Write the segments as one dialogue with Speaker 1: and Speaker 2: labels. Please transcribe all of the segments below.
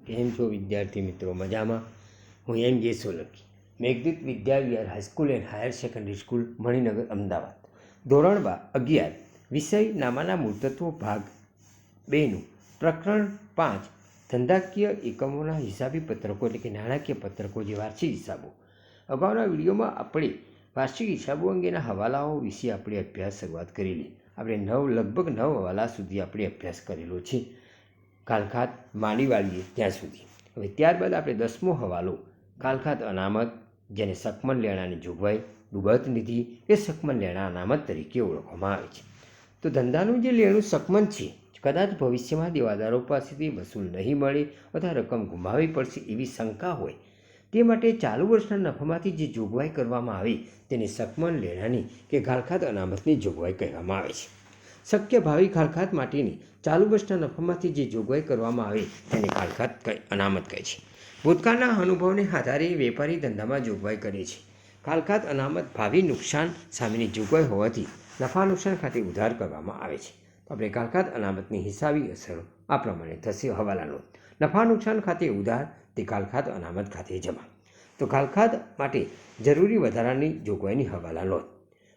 Speaker 1: કેમ છો વિદ્યાર્થી મિત્રો? મજામાં? હું એમ જે Solanki, Meghdoot Vidya Vihar high school and higher secondary school, Maninagar, Ahmedabad. ધોરણ 11, વિષય નામાના મૂળતત્વો, ભાગ 2નું પ્રકરણ 5, ધંધાકીય એકમોના હિસાબી પત્રકો એટલે કે નાણાકીય પત્રકો જે વાર્ષિક હિસાબો. અગાઉના વિડીયોમાં આપણે વાર્ષિક હિસાબો અંગેના હવાલાઓ વિશે આપણે અભ્યાસ શરૂઆત કરેલી. આપણે લગભગ 9 હવાલા સુધી આપણે અભ્યાસ કરેલો છે, કાલખાત માંડી વાળીએ ત્યાં સુધી. હવે ત્યારબાદ આપણે 10મો હવાલો, કાલખાત અનામત, જેને સકમન લેણાની જોગવાઈ, ડૂબત નિધિ કે સકમન લેણા અનામત તરીકે ઓળખવામાં આવે છે. તો ધંધાનું જે લેણું સકમન છે, કદાચ ભવિષ્યમાં દેવાદારો પાસેથી વસૂલ નહીં મળે અથવા રકમ ગુમાવવી પડશે એવી શંકા હોય, તે માટે ચાલુ વર્ષના નફામાંથી જે જોગવાઈ કરવામાં આવે તેને સકમન લેણાની કે કાલખાત અનામતની જોગવાઈ કહેવામાં આવે છે. શક્ય ભાવિ કાલખાત માટેની ચાલુ વર્ષના નફામાંથી જે જોગવાઈ કરવામાં આવે તેને કાલખાત અનામત કહે છે. ભૂતકાળના અનુભવને આધારે વેપારી ધંધામાં જોગવાઈ કરે છે. કાલખાત અનામત ભાવિ નુકસાન સામેની જોગવાઈ હોવાથી નફા નુકસાન ખાતે ઉધાર કરવામાં આવે છે. તો આપણે કાલખાત અનામતની હિસાબી અસરો આ પ્રમાણે થશે. હવાલાનો નફા નુકસાન ખાતે ઉધાર, તે કાલખાત અનામત ખાતે જમા. તો કાલખાત માટે જરૂરી વધારાની જોગવાઈની હવાલા નોંધ.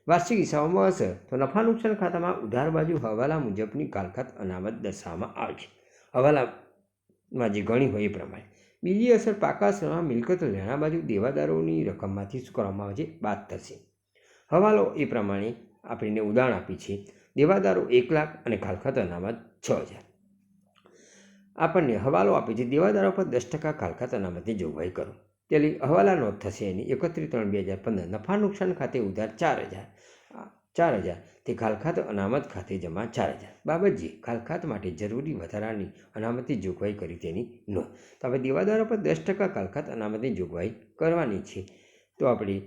Speaker 1: વાર્ષિક હિસાબોમાં અસર, તો નફા નુકસાન ખાતામાં ઉધાર બાજુ હવાલા મુજબની કાલખાત અનામત દર્શાવવામાં આવે છે, હવાલામાં જે ગણી હોય એ પ્રમાણે. બીજી અસર, પાકા સમયમાં મિલકત લેણા બાજુ દેવાદારોની રકમમાંથી શું કરવામાં આવે છે? બાદ થશે. હવાલો એ પ્રમાણે આપણને ઉદાહરણ આપી છે. દેવાદારો 1 લાખ અને કાલખાત અનામત 6000. આપણને હવાલો આપે છે, દેવાદારો પર 10% કાલખાત અનામતની જોગવાઈ કરો. તેની હવાલા નોંધ થશે એની 31/3/2015. નફા નુકસાન ખાતે ઉધાર 4000, તે કાલખાત અનામત ખાતે જમા 4000. બાબતજી, કાલખાત માટે જરૂરી વધારાની અનામતની જોગવાઈ કરી તેની નોંધ. તો આપણે દેવાદારો પર 10% કાલખાત અનામતની જોગવાઈ કરવાની છે. તો આપણે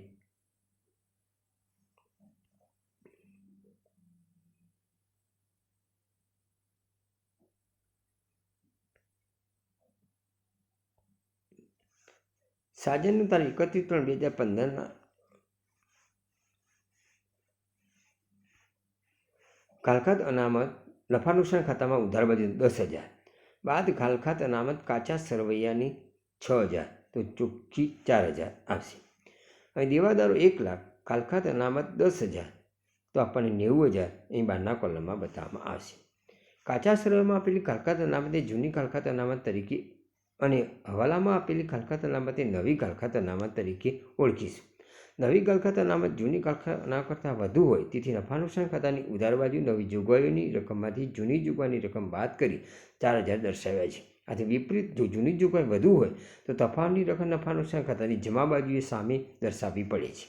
Speaker 1: સાજનની તારીખ 31/3/2015 કાલખાત અનામત નફા નુકસાન ખાતામાં ઉધાર બાજુ 10,000. બાદ કાલખાત અનામત કાચા સરવૈયાની 6000, તો ચોખ્ખી 4000 આવશે. અને દેવાદારો 1 લાખ, કાલખાત અનામત 10,000, તો આપણને 90,000 અહીં બહારના કોલમમાં બતાવવામાં આવશે. કાચા સરવૈયામાં આપેલી કાલખાત અનામતને જૂની કાલખાત અનામત તરીકે અને હવાલામાં આપેલી કાલખાત અનામતને નવી કાલખાત અનામત તરીકે ઓળખીશું. નવી કાલખાત અનામત જૂની કાલખાત અનામત કરતાં વધુ હોય, તેથી નફા નુકસાન ખાતાની ઉધાર બાજુ નવી જોગવાઈઓની રકમમાંથી જૂની જોગવાઈની રકમ બાદ કરી 4000 દર્શાવ્યા છે. આથી વિપરીત, જો જૂની જોગવાઈ વધુ હોય તો તફાવતની રકમ નફા નુકસાન ખાતાની જમા બાજુએ સામે દર્શાવવી પડે છે.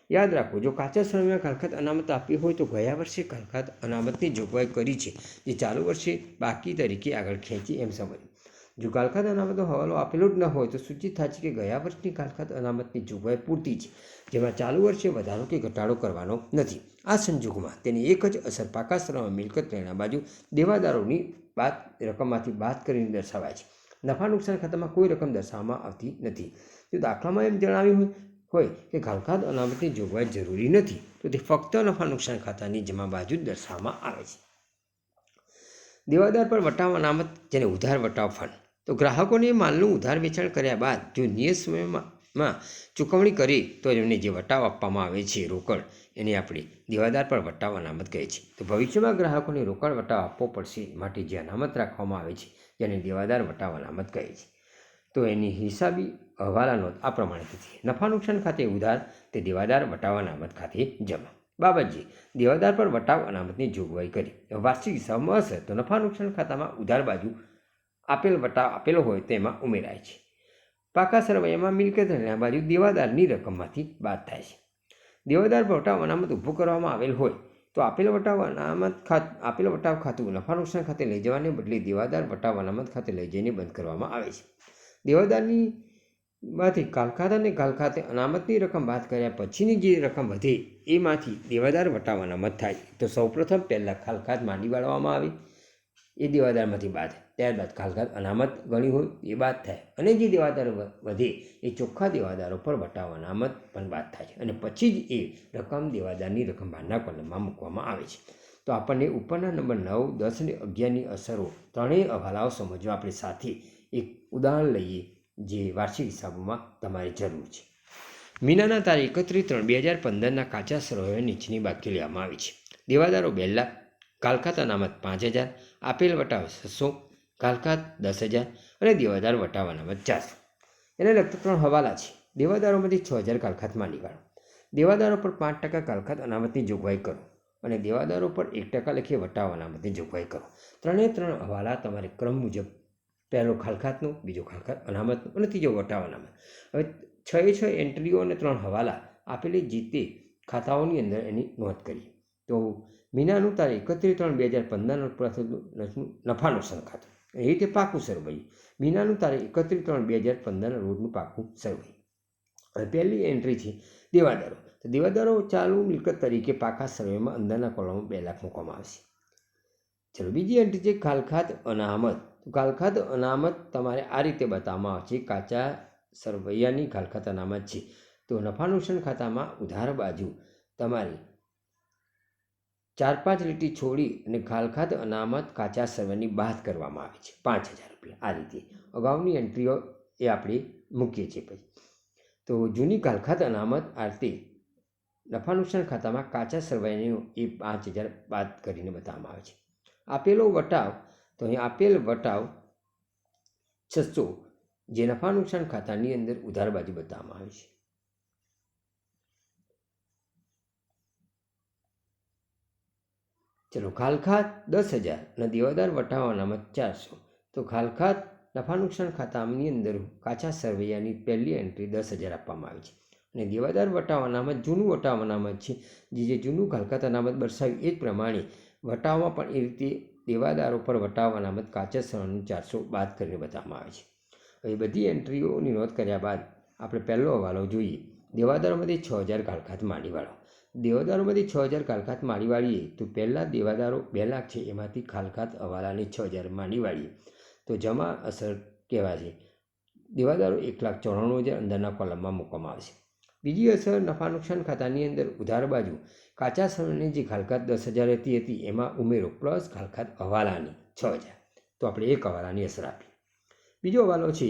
Speaker 1: યાદ રાખો, જો કાચા સમયમાં કાલખાત અનામત આપી હોય તો ગયા વર્ષે કાલખાત અનામતની જોગવાઈ કરી છે, જે ચાલુ વર્ષે બાકી તરીકે આગળ ખેંચી એમ સમજવું. જો કાલખાત અનામતનો હવાલો આપેલો જ ન હોય તો સૂચિત થાય છે કે ગયા વર્ષની કાલખાત અનામતની જોગવાઈ પૂરતી છે, જેમાં ચાલુ વર્ષે વધારો કે ઘટાડો કરવાનો નથી. આ સંજોગોમાં તેની એક જ અસર પાકા સરવૈયામાં મિલકત લેણા બાજુ દેવાદારોની રકમમાંથી બાદ કરીને દર્શાવાય છે. નફા નુકસાન ખાતામાં કોઈ રકમ દર્શાવવામાં આવતી નથી. જો દાખલામાં એમ જણાવ્યું હોય કે કાલખાત અનામતની જોગવાઈ જરૂરી નથી, તો તે ફક્ત નફા નુકસાન ખાતાની જમા બાજુ જ દર્શાવવામાં આવે છે. દેવાદાર પર વટાવ અનામત, જેને ઉધાર વટાવ ફંડ. તો ગ્રાહકોને માલનું ઉધાર વેચાણ કર્યા બાદ જો નિયત સમયમાં ચૂકવણી કરી તો એમને જે વટાવ આપવામાં આવે છે રોકડ, એને આપણે દેવાદાર પર વટાવ અનામત કહે છે. તો ભવિષ્યમાં ગ્રાહકોને રોકડ વટાવ આપવો પડશે માટે જે અનામત રાખવામાં આવે છે, જેને દેવાદાર વટાવ અનામત કહે છે. તો એની હિસાબી હવાલા નોંધ આ પ્રમાણે થતી. નફા નુકસાન ખાતે ઉધાર, તે દેવાદાર વટાવ અનામત ખાતે જમા. બાબતજી, દેવાદાર પર વટાવ અનામતની જોગવાઈ કરી. વાર્ષિક હિસાબમાં અસર, તો નફા નુકસાન ખાતામાં ઉધાર બાજુ આપેલ વટાવ આપેલો હોય તેમાં ઉમેરાય છે. પાકા સરવૈયામાં મિલકત લેણા બાજુ દેવાદારની રકમમાંથી બાદ થાય છે. દેવાદાર પર વટાવ અનામત ઊભું કરવામાં આવેલ હોય તો આપેલ વટાવ ખાતું નફા નુકસાન ખાતે લઈ જવાને બદલે દેવાદાર વટાવ અનામત ખાતે લઈ જઈને બંધ કરવામાં આવે છે. દેવાદારની માંથી કાલખાત અને કાલખાત અનામતની રકમ બાદ કર્યા પછીની જે રકમ વધે એમાંથી દેવાદાર વટાવ અનામત થાય. તો સૌપ્રથમ પહેલાં કાલખાત માંડી વાળવામાં આવે, એ દેવાદારમાંથી બાદ. ત્યારબાદ કાલખાત અનામત ગણી હોય એ બાદ થાય, અને જે દેવાદાર વધે એ ચોખ્ખા દેવાદારો પર વટાવ અનામત પણ બાદ થાય છે, અને પછી જ એ રકમ દેવાદારની રકમ બહારના કોલમમાં મૂકવામાં આવે છે. તો આપણને ઉપરના નંબર 9, 10 અને 11ની અસરો ત્રણેય હવાલાઓ સમજવા આપણે સાથે એક ઉદાહરણ લઈએ જે વાર્ષિક હિસાબોમાં તમારે જરૂર છે. મીનાના તારીખ 31/3/2015 કાચા સરવૈયા નીચેની બાકી લેવામાં આવી છે. દેવાદારો 2 લાખ, કાલખાત અનામત 5000, આપેલ વટાવ 600, કાલખાત 10,000 અને દેવાદાર વટાવ અનામત 400. એને લગતા 3 હવાલા છે. દેવાદારોમાંથી 6000 કાલખાત માંડી વાળો. દેવાદારો પર 5% કાલખાત અનામતની જોગવાઈ કરો અને દેવાદારો પર 1% લખી વટાવ અનામતની જોગવાઈ કરો. 3 હવાલા તમારે ક્રમ મુજબ, પહેલો ખાલખાતનો, બીજો ખાલખાત અનામતનો અને ત્રીજો વટાવ અનામત. હવે 6 એન્ટ્રીઓ અને 3 હવાલા આપેલી જીતે ખાતાઓની અંદર એની નોંધ કરીએ. તો મીનાનું તારીખ 31/3/2015 નફા નુકસાન ખાતું, એ રીતે પાકું સરવૈયું. મીનાનું તારીખ 31/3/2015 રોજનું પાકું સરવૈયું. હવે પહેલી એન્ટ્રી છે દેવાદારો. તો દેવાદારો ચાલુ મિલકત તરીકે પાકા સરવૈયામાં અંદરના કોલમમાં 2 લાખ મૂકવામાં આવશે. ચલો, બીજી એન્ટ્રી છે ખાલખાત અનામત. તો ખાલખાત અનામત તમારે આ રીતે બતાવવામાં આવશે. કાચા સરવૈયાની ખાલખાત અનામત છે. તો નફા નુકસાન ખાતામાં ઉધાર બાજુ તમારી 4-5 લીટી છોડી અને ખાલખાત અનામત કાચા સરવૈયાની બાદ કરવામાં આવે છે 5,000 રૂપિયા. આ રીતે અગાઉની એન્ટ્રીઓ એ આપણે મૂકીએ છીએ. પછી તો જૂની ખાલખાત અનામત આ રીતે નફા નુકસાન ખાતામાં કાચા સરવૈયાની એ 5,000 બાદ કરીને બતાવવામાં આવે છે. આપેલો વટાવ, તો અહીં આપેલ વટાવ 600 જે નફા નુકસાન ખાતાની અંદર ઉધાર બાજુ બતાવવામાં આવે છે. ચલો, ખાલખાત 10,000 અને દેવાદાર વટાવ અનામત 400. તો ખાલખાત નફા નુકસાન ખાતાની અંદર કાચા સરવૈયાની પહેલી એન્ટ્રી 10,000 આપવામાં આવી છે અને દેવાદાર વટાવ અનામત જૂનું વટાવ અનામત છે. જે જૂનું ખાલખાત અનામત દર્શાવ્યું એ જ પ્રમાણે વટાવમાં પણ એ રીતે દેવાદારો પર વટાવ અનામત કાચા સરવૈયાનું 400 બાદ કરીને બતાવવામાં આવે છે. હવે બધી એન્ટ્રીઓની નોંધ કર્યા બાદ આપણે પહેલો હવાલો જોઈએ. દેવાદારોમાંથી 6,000 કાલખાત માંડીવાળો. દેવાદારોમાંથી 6,000 કાલખાત માંડી વાળીએ તો પહેલાં દેવાદારો 2 લાખ છે, એમાંથી ખાલખાત હવાલાની 6,000 માંડી વાળીએ તો જમા અસર કહેવાય છે. દેવાદારો 1,94,000 અંદરના કોલમમાં મૂકવામાં આવશે. બીજી અસર નફા નુકસાન ખાતાની અંદર ઉધાર બાજુ કાચા સરવૈયાની જે ખાલખાત 10,000 હતી એમાં ઉમેરો પ્લસ ખાલખાત હવાલાની 6,000. તો આપણે એક હવાલાની અસર આપી. બીજો હવાલો છે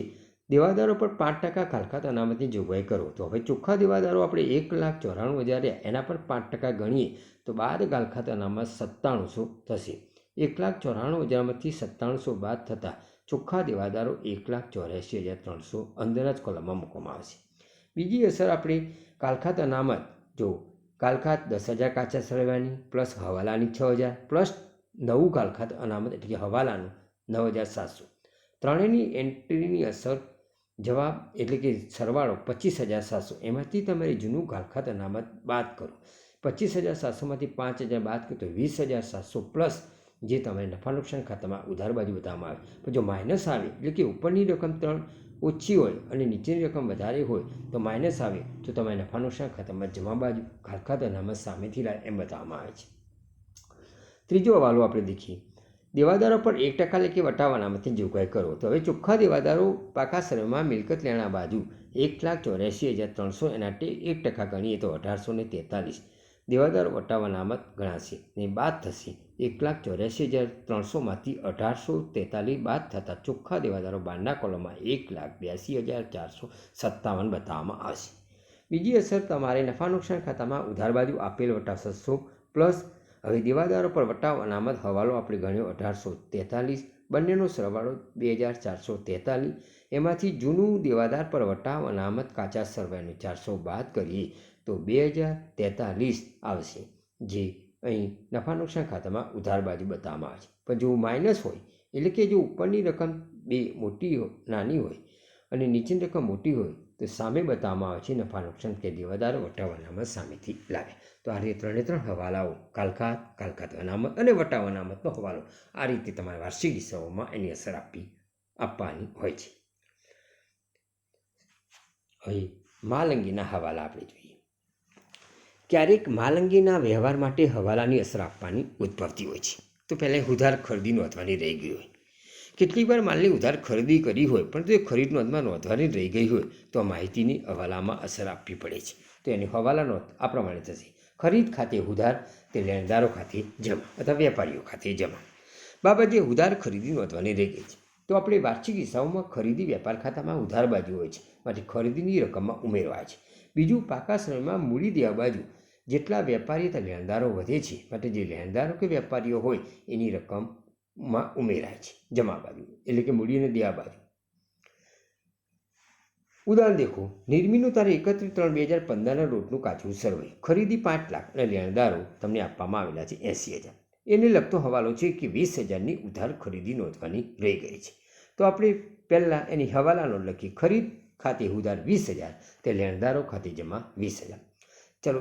Speaker 1: દેવાદારો પર 5% ખાલખાત અનામતની જોગવાઈ કરો. તો હવે ચોખ્ખા દેવાદારો આપણે 1,94,000 એના પર 5% ગણીએ તો બાદ ખાલખાત અનામત 9700 થશે. 1,94,000માંથી 9700 બાદ થતાં ચોખ્ખા દેવાદારો 1,84,300 અંદરના જ કોલમમાં મૂકવામાં આવશે. બીજી અસર આપણે કાલખાત અનામત, જો કાલખાત 10,000 કાચા સરવૈયાની પ્લસ હવાલાની 6,000 પ્લસ નવું કાલખાત અનામત એટલે કે હવાલાનું 9,700. ત્રણેયની એન્ટ્રીની અસર જવાબ એટલે કે સરવાળો 25,700. એમાંથી તમારે જૂનું કાલખાત અનામત બાદ કરો. 25,700માંથી 5,000 બાદ કરો તો 20,700 પ્લસ જે તમારે નફા નુકસાન ખાતામાં ઉધાર બાજુ બતાવવામાં આવે. પણ જો માઇનસ આવે એટલે કે ઉપરની રકમ 3 ઓછી હોય અને નીચેની રકમ વધારે હોય તો માઇનસ આવે તો તમારે નફા નુકસાન ખાતામાં જમા બાજુ ખાલખાત અનામત સામેથી લાવે એમ બતાવવામાં આવે છે. ત્રીજો હવાલો આપણે દેખીએ. દેવાદારો પર 1% લેખે વટાવ અનામતની જોગવાઈ કરો. તો હવે ચોખ્ખા દેવાદારો પાકા સરવૈયામાં મિલકત લેણા બાજુ 1,84,300 એના 1% ગણીએ તો 1,843 દેવાદારો વટાવ અનામત ગણાશે ને બાદ થશે. 1,84,300માંથી 1,843 બાદ થતાં ચોખ્ખા દેવાદારો બહારના કોલમમાં 1,82,457 બતાવવામાં આવશે. બીજી અસર તમારે નફા નુકસાન ખાતામાં ઉધાર બાજુ આપેલ વટાવ 700 પ્લસ હવે દેવાદારો પર વટાવ અનામત હવાલો આપણે ગણ્યો 1,843, બંનેનો સરવાળો 2,443. એમાંથી જૂનું દેવાદાર પર વટાવ અનામત કાચા સરવૈયાનું 400 બાદ કરીએ તો 2,043 આવશે, જે અહીં નફા નુકસાન ખાતામાં ઉધાર બાજુ બતાવવામાં આવે છે. પણ જો માઇનસ હોય એટલે કે જો ઉપરની રકમ નાની હોય અને નીચેની રકમ મોટી હોય તો સામે બતાવવામાં આવે છે નફા નુકસાન કે દેવાદારો વટાવ અનામત સામેથી લાવે. તો આ રીતે 3 હવાલાઓ કાલખાત અનામત અને વટાવ અનામતનો હવાલો આ રીતે તમારે વાર્ષિક હિસાબોમાં એની અસર આપવાની હોય છે. હવે માલ અંગેના હવાલા આપણે જોઈએ. ક્યારેક માલ અંગેના વ્યવહાર માટે હવાલાની અસર આપવાની ઉદ્ભવતી હોય છે. તો પહેલાં ઉધાર ખરીદી નોંધવાની રહી ગઈ હોય. કેટલીક વાર માલની ઉધાર ખરીદી કરી હોય પરંતુ એ ખરીદ નોંધમાં નોંધવાની રહી ગઈ હોય તો આ માહિતીની હવાલામાં અસર આપવી પડે છે. તો એની હવાલા નોંધ આ પ્રમાણે થશે. ખરીદ ખાતે ઉધાર તે લેણદારો ખાતે જમા અથવા વેપારીઓ ખાતે જમા બાબતે ઉધાર ખરીદી નોંધવાની રહી ગઈ છે. તો આપણે વાર્ષિક હિસાબોમાં ખરીદી વેપાર ખાતામાં ઉધાર બાજુ હોય છે, માટે ખરીદીની રકમમાં ઉમેરવાય છે. બીજું, પાકા સમયમાં મૂડી દેવા બાજુ જેટલા વેપારી અથવા લેણદારો વધે છે, માટે જે લેણદારો કે વેપારીઓ હોય એની રકમમાં ઉમેરાય છે જમા બાજુ, એટલે કે મૂડીને દેવા બાજુ. ઉદાહરણ દેખો, નિર્મીનું તારીખ 31/3/2015ના રોજનું કાચું સરવૈ. ખરીદી 5 લાખ અને લેણદારો તમને આપવામાં આવેલા છે 80,000. એને લગતો હવાલો છે કે 20,000ની ઉધાર ખરીદી નોંધવાની રહી ગઈ છે. તો આપણે પહેલાં એની હવાલા નોંધ લખી. ખરીદ ખાતે ઉધાર 20,000, તે લેણદારો ખાતે જમા 20,000. ચલો,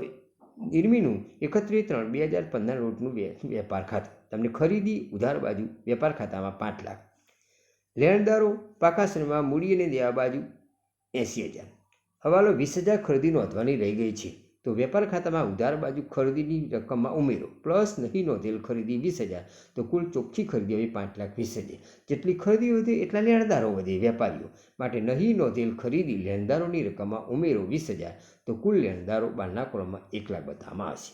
Speaker 1: નિર્મીનું 31/3/2015 રોજનું વેપાર ખાતું. તમને ખરીદી ઉધાર બાજુ વેપાર ખાતામાં 5 લાખ, લેણદારો પાકા સમયમાં મૂડી અને દેવા બાજુ 80,000. હવાલો 20,000 ખરીદી નોંધવાની રહી ગઈ છે, તો વેપાર ખાતામાં ઉધાર બાજુ ખરીદીની રકમમાં ઉમેરો પ્લસ નહીં નોંધેલ ખરીદી 20,000, તો કુલ ચોખ્ખી ખરીદી હવે 5,20,000. જેટલી ખરીદી વધે એટલા લેણદારો વધે વેપારીઓ, માટે નહીં નોંધેલ ખરીદી લેણદારોની રકમમાં ઉમેરો 20,000, તો કુલ લેણદારો બહારના કોલમમાં 1 લાખ બતાવવામાં આવશે.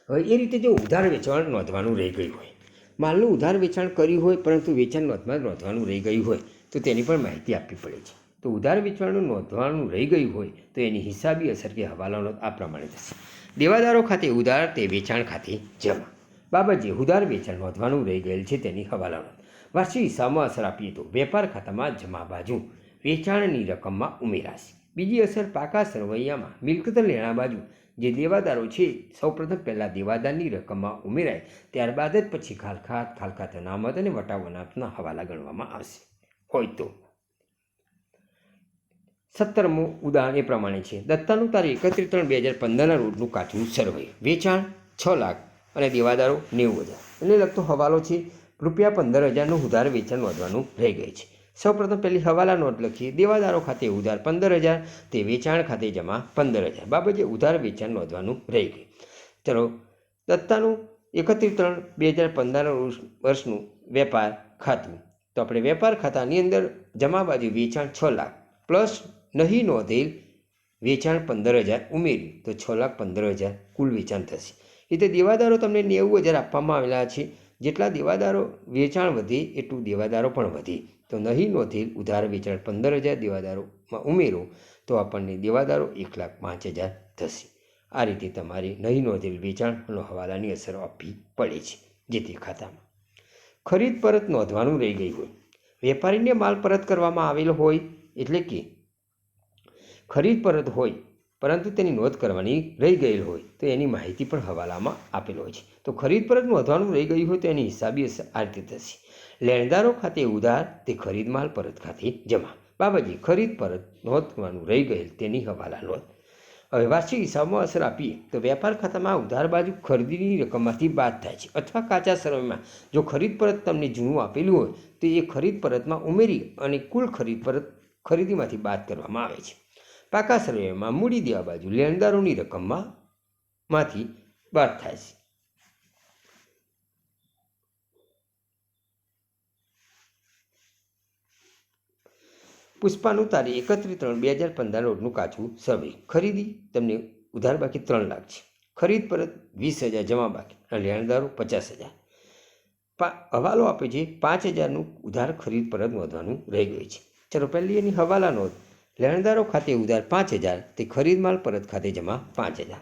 Speaker 1: હવે એ રીતે જો ઉધાર વેચાણ નોંધવાનું રહી ગયું હોય, માલનું ઉધાર વેચાણ કર્યું હોય પરંતુ વેચાણ નોંધમાં નોંધવાનું રહી ગયું હોય, તો તેની પણ માહિતી આપવી પડે છે. તો ઉધાર વેચાણનું નોંધવાનું રહી ગયું હોય તો એની હિસાબી અસર કે હવાલા નોંધ આ પ્રમાણે થશે. દેવાદારો ખાતે ઉધાર, તે વેચાણ ખાતે જમા. બાબત જે ઉધાર વેચાણ નોંધવાનું રહી ગયેલ છે તેની હવાલા નોંધ. વાર્ષિક હિસાબમાં અસર આપીએ તો વેપાર ખાતામાં જમા બાજુ વેચાણની રકમમાં ઉમેરાશે. બીજી અસર, પાકા સરવૈયામાં મિલકત લેણા બાજુ જે દેવાદારો છે સૌપ્રથમ પહેલાં દેવાદારની રકમમાં ઉમેરાય, ત્યારબાદ જ પછી ખાલખાત અનામત અને વટાવ અનામતના હવાલા ગણવામાં આવશે હોય તો. 17મું ઉદાહરણ એ પ્રમાણે છે. દત્તાનું તારીખ 31/3/2015ના રોજનું કાચું સરવૈ. વેચાણ 6 લાખ અને દેવાદારો 90,000. એને લગતો હવાલો છે ₹15,000નું ઉધાર વેચાણ નોંધવાનું રહી ગઈ છે. સૌપ્રથમ પહેલી હવાલા નોંધ લખીએ. દેવાદારો ખાતે ઉધાર 15,000, તે વેચાણ ખાતે જમા 15,000. બાબતે ઉધાર વેચાણ નોંધવાનું રહી ગયું. ચલો, દત્તાનું 31/3/2015 વર્ષનું વેપાર ખાતું. તો આપણે વેપાર ખાતાની અંદર જમા બાજુ વેચાણ 6 લાખ પ્લસ નહીં નોંધેલ વેચાણ 15,000 ઉમેર્યું તો 6,15,000 કુલ વેચાણ થશે. એટલે દેવાદારો તમને 90,000 આપવામાં આવેલા છે. જેટલા દેવાદારો વેચાણ વધે એટલું દેવાદારો પણ વધે. તો નહીં નોંધેલ ઉધાર વેચાણ 15,000 દેવાદારોમાં ઉમેરો તો આપણને દેવાદારો 1,05,000 થશે. આ રીતે તમારે નહીં નોંધેલ વેચાણ અને હવાલાની અસર આપવી પડે છે જે તે ખાતામાં. ખરીદ પરત નોંધવાનું રહી ગયું હોય, વેપારીને માલ પરત કરવામાં આવેલો હોય, એટલે કે ખરીદ પરત હોય પરંતુ તેની નોંધ કરવાની રહી ગયેલ હોય તો એની માહિતી પણ હવાલામાં આપેલ હોય છે. તો ખરીદ પરત નોંધવાનું રહી ગયું હોય તો એની હિસાબી અસર આ રીતે થશે. લેણદારો ખાતે ઉધાર, તે ખરીદ માલ પરત ખાતે જમા. બાબતજી ખરીદ પરત નોંધવાનું રહી ગયેલ તેની હવાલા નોંધ. હવે વાર્ષિક હિસાબમાં અસર આપીએ તો વેપાર ખાતામાં ઉધાર બાજુ ખરીદીની રકમમાંથી બાદ થાય છે, અથવા કાચા સમયમાં જો ખરીદ પરત તમને જૂનું આપેલું હોય તો એ ખરીદ પરતમાં ઉમેરી અને કુલ ખરીદ પરત ખરીદીમાંથી બાદ કરવામાં આવે છે. પાકા સમયમાં મૂડી દેવા બાજુ લેણદારોની રકમમાંથી બાદ થાય છે. પુષ્પાનું તારીખ 31/3/2015 રોજનું કાચું સરવૈ. ખરીદી તમને ઉધાર બાકી 3 લાખ છે, ખરીદ પરત 20,000 જમા બાકી અને લેણદારો 50,000. હવાલો આપે છે 5,000નું ઉધાર ખરીદ પરત નોંધવાનું રહી ગયું છે. ચલો, પહેલી એની હવાલા નોંધ. લેણદારો ખાતે ઉધાર 5,000, તે ખરીદ માલ પરત ખાતે જમા 5,000.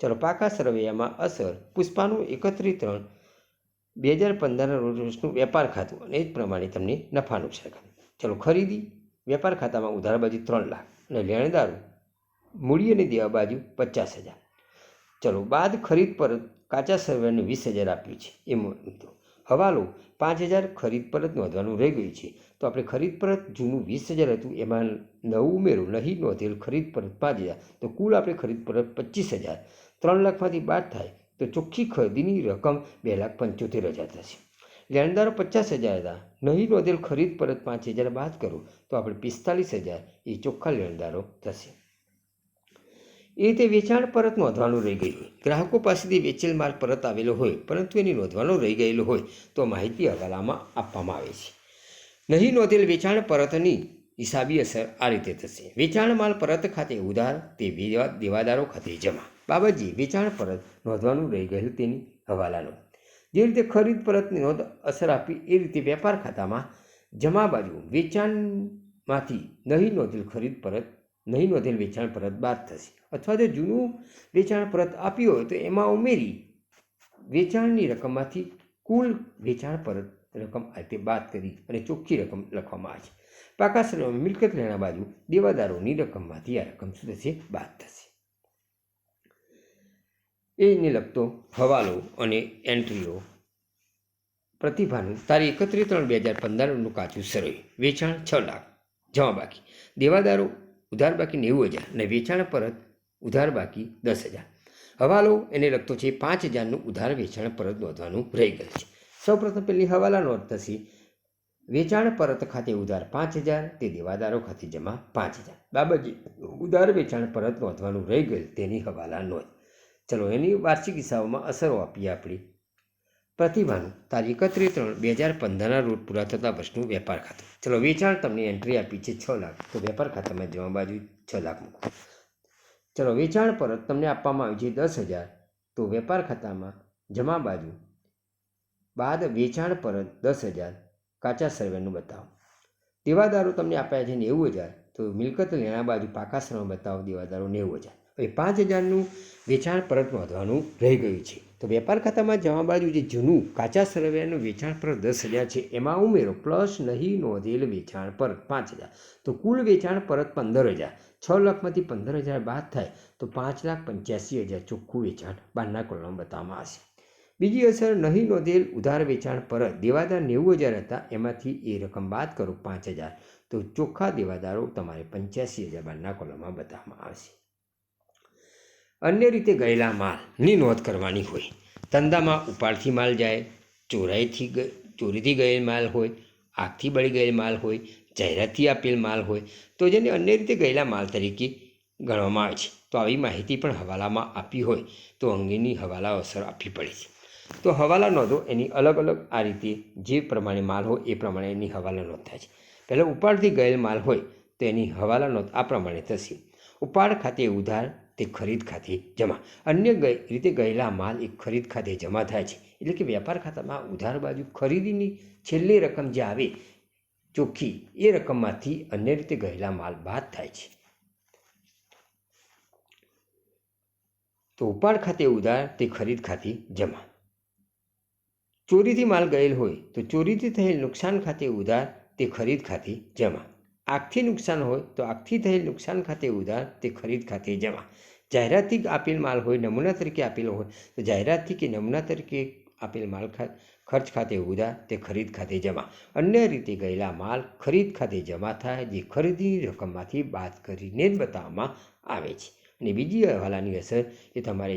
Speaker 1: ચલો, પાકા સરવૈયામાં અસર. પુષ્પાનું 31/3/2015 રોજનું વેપાર ખાતું અને એ જ પ્રમાણે તમને નફા નુકસાન ખાતું. ચલો, ખરીદી વેપાર ખાતામાં ઉધાર બાજુ 3 લાખ અને લેણદારો મૂડી અને દેવા બાજુ 50,000. ચલો, બાદ ખરીદ પરત કાચા સરવૈયાને 20,000 આપ્યું છે એ તો હવાલો 5,000 ખરીદ પરત નોંધવાનું રહી ગયું છે. તો આપણે ખરીદ પરત જૂનું 20,000 હતું એમાં નવું ઉમેરું નહીં નોંધેલ ખરીદ પરત 5,000, તો કુલ આપણે ખરીદ પરત 25,000. 3 લાખમાંથી બાદ થાય તો ચોખ્ખી ખરીદીની રકમ 2,75,000 થશે. લેણદારો 50,000 હતા, નહીં નોંધેલ ખરીદ પરત 5,000 બાદ કરો તો આપણે 45,000 એ ચોખ્ખા લેણદારો થશે. એ રીતે વેચાણ પરત નોંધવાનું રહી ગયું હોય, ગ્રાહકો પાસેથી વેચેલ માલ પરત આવેલો હોય પરંતુ એની નોંધવાનું રહી ગયેલો હોય તો માહિતી હવાલામાં આપવામાં આવે છે. નહીં નોંધેલ વેચાણ પરતની હિસાબી અસર આ રીતે થશે. વેચાણ માલ પરત ખાતે ઉધાર, તે દેવાદારો ખાતે જમા. બાબતજી વેચાણ પરત નોંધવાનું રહી ગયેલ તેની હવાલા નોંધ. જે રીતે ખરીદ પરતની નોંધ અસર આપી એ રીતે વેપાર ખાતામાં જમા બાજુ વેચાણમાંથી નહીં નોંધેલ વેચાણ પરત બાદ થશે, અથવા જો જૂનું વેચાણ પરત આપ્યું હોય તો એમાં ઉમેરી વેચાણની રકમમાંથી કુલ વેચાણ પરત રકમ આ રીતે બાદ કરી અને ચોખ્ખી રકમ લખવામાં આવે છે. પાકા સમયમાં મિલકત લેણા બાજુ દેવાદારોની રકમમાંથી આ રકમ શું થશે? બાદ થશે. એને લગતો હવાલો અને એન્ટ્રીઓ. પ્રતિભાનું તારીખ 31/3/2015નું કાચું સરવૈયું. વેચાણ 6 લાખ, જમા બાકી દેવાદારો ઉધાર બાકી 90,000 અને વેચાણ પરત ઉધાર બાકી 10,000. હવાલો એને લગતો છે 5,000નું ઉધાર વેચાણ પરત નોંધવાનું રહી ગયેલ છે. સૌપ્રથમ પહેલી હવાલા નોંધ થશે. વેચાણ પરત ખાતે ઉધાર 5,000, તે દેવાદારો ખાતે જમા 5,000. બાબતે ઉધાર વેચાણ પરત નોંધવાનું રહી ગયેલ તેની હવાલા નોંધ. ચલો એની વાર્ષિક હિસાબોમાં અસરો આપીએ આપણે. પ્રતિભાનું તારીખ 31/3/2015ના રોજ પૂરા થતા વર્ષનું વેપાર ખાતું. ચલો વેચાણ તમને એન્ટ્રી આપી છે 6 લાખ, તો વેપાર ખાતામાં જમા બાજુ 6 લાખ મૂકો. ચલો વેચાણ પરત તમને આપવામાં આવ્યું છે 10,000, તો વેપાર ખાતામાં જમા બાજુ બાદ વેચાણ પરત 10,000 કાચા સર્વેનું બતાવો. દેવાદારો તમને આપ્યા છે 90,000, તો મિલકત લેણા બાજુ પાકા સર્વે બતાવો દેવાદારો 90,000. હવે 5,000નું વેચાણ પરત નોંધવાનું રહી ગયું છે, તો વેપાર ખાતામાં જમા બાજુ જે જૂનું કાચા સર્વેનું વેચાણ પરત 10,000 છે એમાં ઉમેરો પ્લસ નહીં નોંધેલ વેચાણ પરત 5,000, તો કુલ વેચાણ પરત 15,000. 6 લાખમાંથી 15,000 બાદ થાય તો 5,85,000 ચોખ્ખું વેચાણ બહારના કોલમ બતાવવામાં આવશે. બીજી અસર, નહીં નોંધેલ ઉધાર વેચાણ પરત દેવાદાર 90,000 હતા, એમાંથી એ રકમ બાદ કરો 5,000, તો ચોખ્ખા દેવાદારો તમારે 85,000 બહારના કોલમમાં બતાવવામાં આવશે. અન્ય રીતે ગયેલા માલની નોંધ કરવાની હોય. ધંધામાં ઉપાડથી માલ જાય, ચોરીથી ગયેલ માલ હોય, આગથી બળી ગયેલ માલ હોય, જાહેરાતથી આપેલ માલ હોય, તો જેને અન્ય રીતે ગયેલા માલ તરીકે ગણવામાં આવે છે. તો આવી માહિતી પણ હવાલામાં આપી હોય તો અંગેની હવાલા અસર આપવી પડે છે. તો હવાલા નોંધો એની અલગ અલગ આ રીતે જે પ્રમાણે માલ હોય એ પ્રમાણે એની હવાલા નોંધ થાય છે. પહેલાં ઉપાડથી ગયેલ માલ હોય તો એની હવાલા નોંધ આ પ્રમાણે થશે. ઉપાડ ખાતે ઉધાર, તે ખરીદ ખાતે જમા. અન્ય રીતે ગયેલા માલ એ ખરીદ ખાતે જમા થાય છે. એટલે કે વેપાર ખાતામાં ઉધાર બાજુ ખરીદીની છેલ્લી રકમ જે આવે ચોખ્ખી, એ રકમમાંથી અન્ય રીતે ગયેલા માલ બાદ થાય છે. તો ઉપાડ ખાતે ઉધાર, તે ખરીદ ખાતે જમા. ચોરીથી માલ ગયેલ હોય તો ચોરીથી થયેલ નુકસાન ખાતે ઉધાર, તે ખરીદ ખાતે જમા. આગથી નુકસાન હોય તો આગથી થયેલ નુકસાન ખાતે ઉધાર, તે ખરીદ ખાતે જમા. જાહેરાતથી આપેલ માલ હોય, નમૂના તરીકે આપેલો હોય તો જાહેરાતથી કે નમૂના તરીકે આપેલ માલ ખર્ચ ખાતે ઉધાર, તે ખરીદ ખાતે જમા. અન્ય રીતે ગયેલા માલ ખરીદ ખાતે જમા થાય, જે ખરીદીની રકમમાંથી બાદ કરીને જ બતાવવામાં આવે છે. અને બીજી હવાલાની અસર એ તમારે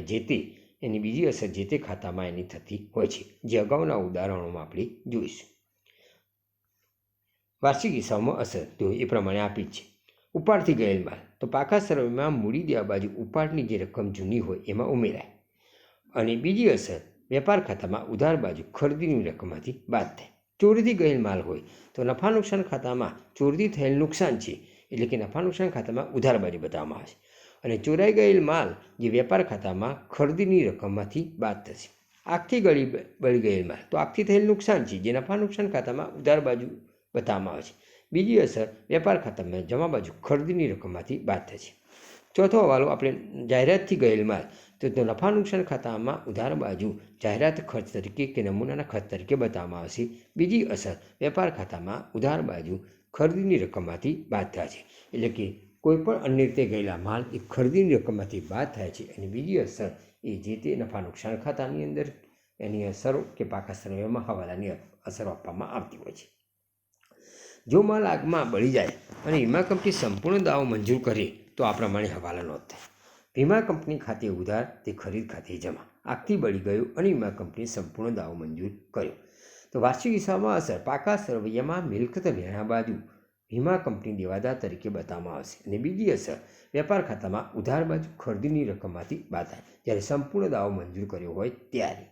Speaker 1: એની બીજી અસર જે તે ખાતામાં એની થતી હોય છે, જે અગાઉના ઉદાહરણોમાં આપણે જોઈશું. વાર્ષિક હિસાબમાં અસર તો એ પ્રમાણે આપી જ છે. ઉપાડથી ગયેલ માલ, તો પાકા સર્વેમાં મૂડી દેવા બાજુ ઉપાડની જે રકમ જૂની હોય એમાં ઉમેરાય. અને બીજી અસર, વેપાર ખાતામાં ઉધાર બાજુ ખરીદીની રકમમાંથી બાદ થાય. ચોરીથી ગયેલ માલ હોય તો નફા નુકસાન ખાતામાં ચોરીથી થયેલ નુકસાન છે, એટલે કે નફા નુકસાન ખાતામાં ઉધાર બાજુ બતાવવામાં આવશે. અને ચોરાઈ ગયેલ માલ જે વેપાર ખાતામાં ખરીદીની રકમમાંથી બાદ થશે. આગથી બળી ગયેલ માલ, તો આગથી થયેલ નુકસાન છે, જે નફા નુકસાન ખાતામાં ઉધાર બાજુ બતાવવામાં આવે છે. બીજી અસર, વેપાર ખાતામાં જમા બાજુ ખરીદીની રકમમાંથી બાદ થશે. ચોથો હવાલો આપણે જાહેરાતથી ગયેલ માલ, તો નફા નુકસાન ખાતામાં ઉધાર બાજુ જાહેરાત ખર્ચ તરીકે કે નમૂનાના ખર્ચ તરીકે બતાવવામાં આવશે. બીજી અસર, વેપાર ખાતામાં ઉધાર બાજુ ખરીદીની રકમમાંથી બાદ થાય છે. એટલે કે કોઈપણ અન્ય રીતે ગયેલા માલ એ ખરીદીની રકમમાંથી બાદ થાય છે. અને બીજી અસર એ જે તે નફા નુકસાન ખાતાની અંદર એની અસરો કે પાકા સર્વેમાં હવાલાની અસરો આપવામાં આવતી હોય છે. જો માલ આગમાં બળી જાય અને વીમા કંપની સંપૂર્ણ દાવો મંજૂર કરે તો આ પ્રમાણે હવાલા નોંધ થાય. વીમા કંપની ખાતે ઉધાર, તે ખરીદ ખાતે જમા. આગથી બળી ગયું અને વીમા કંપનીએ સંપૂર્ણ દાવો મંજૂર કર્યો. તો વાર્ષિક હિસાબમાં અસર, પાકા સરવૈયામાં મિલકત લેણા બાજુ વીમા કંપની દેવાદાર તરીકે બતાવવામાં આવશે. અને બીજી અસર, વેપાર ખાતામાં ઉધાર બાજુ ખરીદીની રકમમાંથી બાદ થાય, જ્યારે સંપૂર્ણ દાવો મંજૂર કર્યો હોય ત્યારે.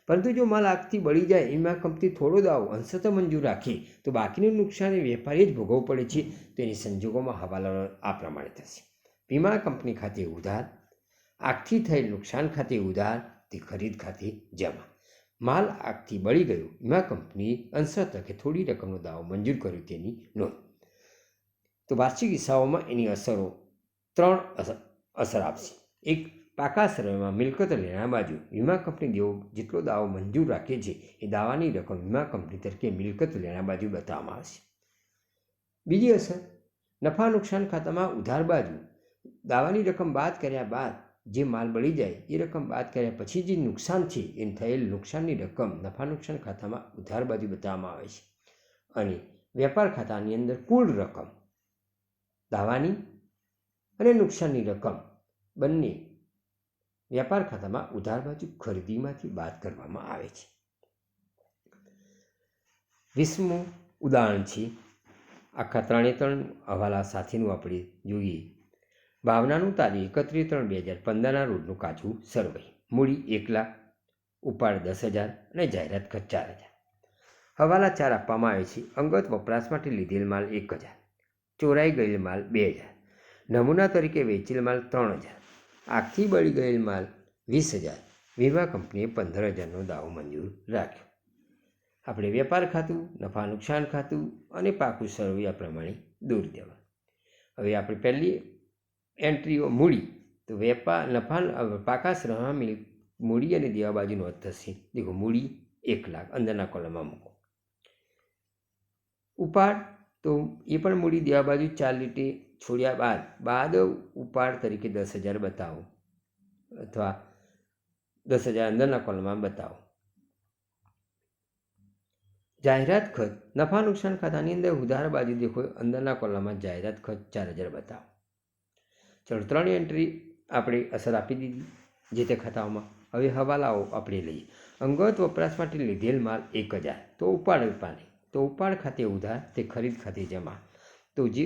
Speaker 1: પરંતુ જો માલ આગથી બળી જાય, વીમા કંપની થોડો દાવો અંશતઃ મંજૂર રાખે તો બાકીનું નુકસાન એ વેપારીએ જ ભોગવવું પડે છે. તો એની સંજોગોમાં હવાલો આ પ્રમાણે થશે. વીમા કંપની ખાતે ઉધાર, આગથી થયેલ નુકસાન ખાતે ઉધાર, તે ખરીદ ખાતે જમા. માલ આગથી બળી ગયો, વીમા કંપનીએ અંશતઃ કે થોડી રકમનો દાવો મંજૂર કર્યો તેની નોંધ. તો વાર્ષિક હિસાબોમાં એની અસરો 3 અસર આપશે. એક, પાકા સરવાળામાં મિલકત લેનાર બાજુ વીમા કંપની દેવો જેટલો દાવો મંજૂર રાખે છે એ દાવાની રકમ વીમા કંપની તરીકે મિલકત લેનાર બાજુ બતાવવામાં આવશે. બીજી અસર, નફા નુકસાન ખાતામાં ઉધાર બાજુ દાવાની રકમ બાદ કર્યા બાદ જે માલ બળી જાય એ રકમ બાદ કર્યા પછી જે નુકસાન છે એ થયેલ નુકસાનની રકમ નફા નુકસાન ખાતામાં ઉધાર બાજુ બતાવવામાં આવે છે. અને વેપાર ખાતાની અંદર કુલ રકમ દાવાની અને નુકસાનની રકમ બંને વેપાર ખાતામાં ઉધાર બાજુ ખરીદીમાંથી બાદ કરવામાં આવે છે. 20મું ઉદાહરણ છે, આખા 3 હવાલા સાથેનું આપણે જોઈએ. ભાવનાનું તારીખ 31/3/2015ના રોજનું કાચું સરવૈ. મૂડી 1 લાખ, ઉપાડ 10,000 અને જાહેરાત ખર્ચ 4,000. હવાલા 4 આપવામાં આવે છે. અંગત વપરાશ માટે લીધેલ માલ 1,000, ચોરાઈ ગયેલ માલ 2,000, નમૂના તરીકે વેચેલ માલ 3,000, આગથી બળી ગયેલ માલ 20,000. વીમા કંપનીએ 15,000નો દાવો મંજૂર રાખ્યો. આપણે વેપાર ખાતું, નફા નુકસાન ખાતું અને પાકું સરવૈયા પ્રમાણે દોરી દેવા. હવે આપણે પહેલી એન્ટ્રીઓ મૂડી. તો પાકા સરવૈયામાં મૂડી અને દેવા બાજુ નોંધ થશે. દેખો, મૂડી 1 લાખ અંદરના કોલમમાં મૂકો. ઉપાડ, તો એ પણ મૂડી દેવા બાજુ 4 લીટે છોડ્યા બાદ ઉપાડ તરીકે 10,000 બતાવો, અથવા 10,000 અંદરના કોલમમાં બતાવો. જાહેરાત ખર્ચ, નફા નુકસાન ખાતાની અંદર ઉધાર બાજુ દેખો અંદરના કોલમમાં જાહેરાત ખર્ચ 4,000 બતાવો. ચલો, 3 એન્ટ્રી આપણે અસર આપી દીધી જે તે ખાતાઓમાં. હવે હવાલાઓ આપણે લઈએ. અંગત વપરાશ માટે લીધેલ માલ 1,000, તો ઉપાડ ખાતે ઉધાર, તે ખરીદ ખાતે જમા. તો જે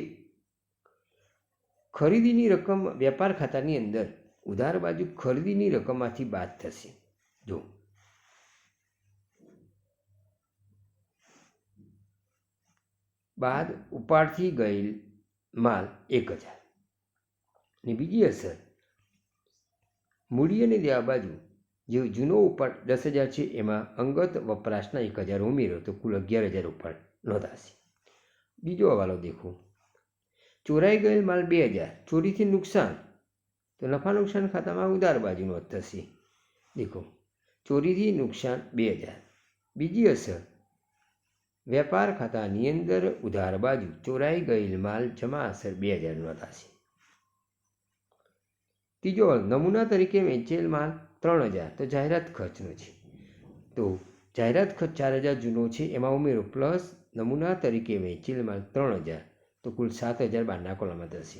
Speaker 1: ખરીદીની રકમ વેપાર ખાતાની અંદર ઉધાર બાજુ ખરીદીની રકમમાંથી બાદ થશે. જો બાદ ઉપાડથી ગયેલ માલ 1,000. ને બીજી અસર, મૂડી અને દેવા બાજુ જે જૂનો ઉપાડ 10,000 છે એમાં અંગત વપરાશના 1,000 ઉમેરો તો કુલ 11,000 ઉપાડ નોંધાશે. બીજો હવાલો દેખો. ચોરાઈ ગયેલ માલ 2,000, ચોરીથી નુકસાન, તો નફા નુકસાન ખાતામાં ઉધાર બાજુ નોંધ થશે. દેખો, ચોરીથી નુકસાન 2,000. બીજી અસર, વેપાર ખાતાની અંદર ઉધાર બાજુ ચોરાઈ ગયેલ માલ જમા અસર 2,000 નોંધાશે. ત્રીજો, નમૂના તરીકે વેચેલ માલ 3,000, તો જાહેરાત ખર્ચનો છે. તો જાહેરાત ખર્ચ 4,000 જૂનો છે એમાં ઉમેરો, પ્લસ નમૂના તરીકે વેચેલ માલ 3,000, તો કુલ 7,000 બહારના કોલમમાં થશે.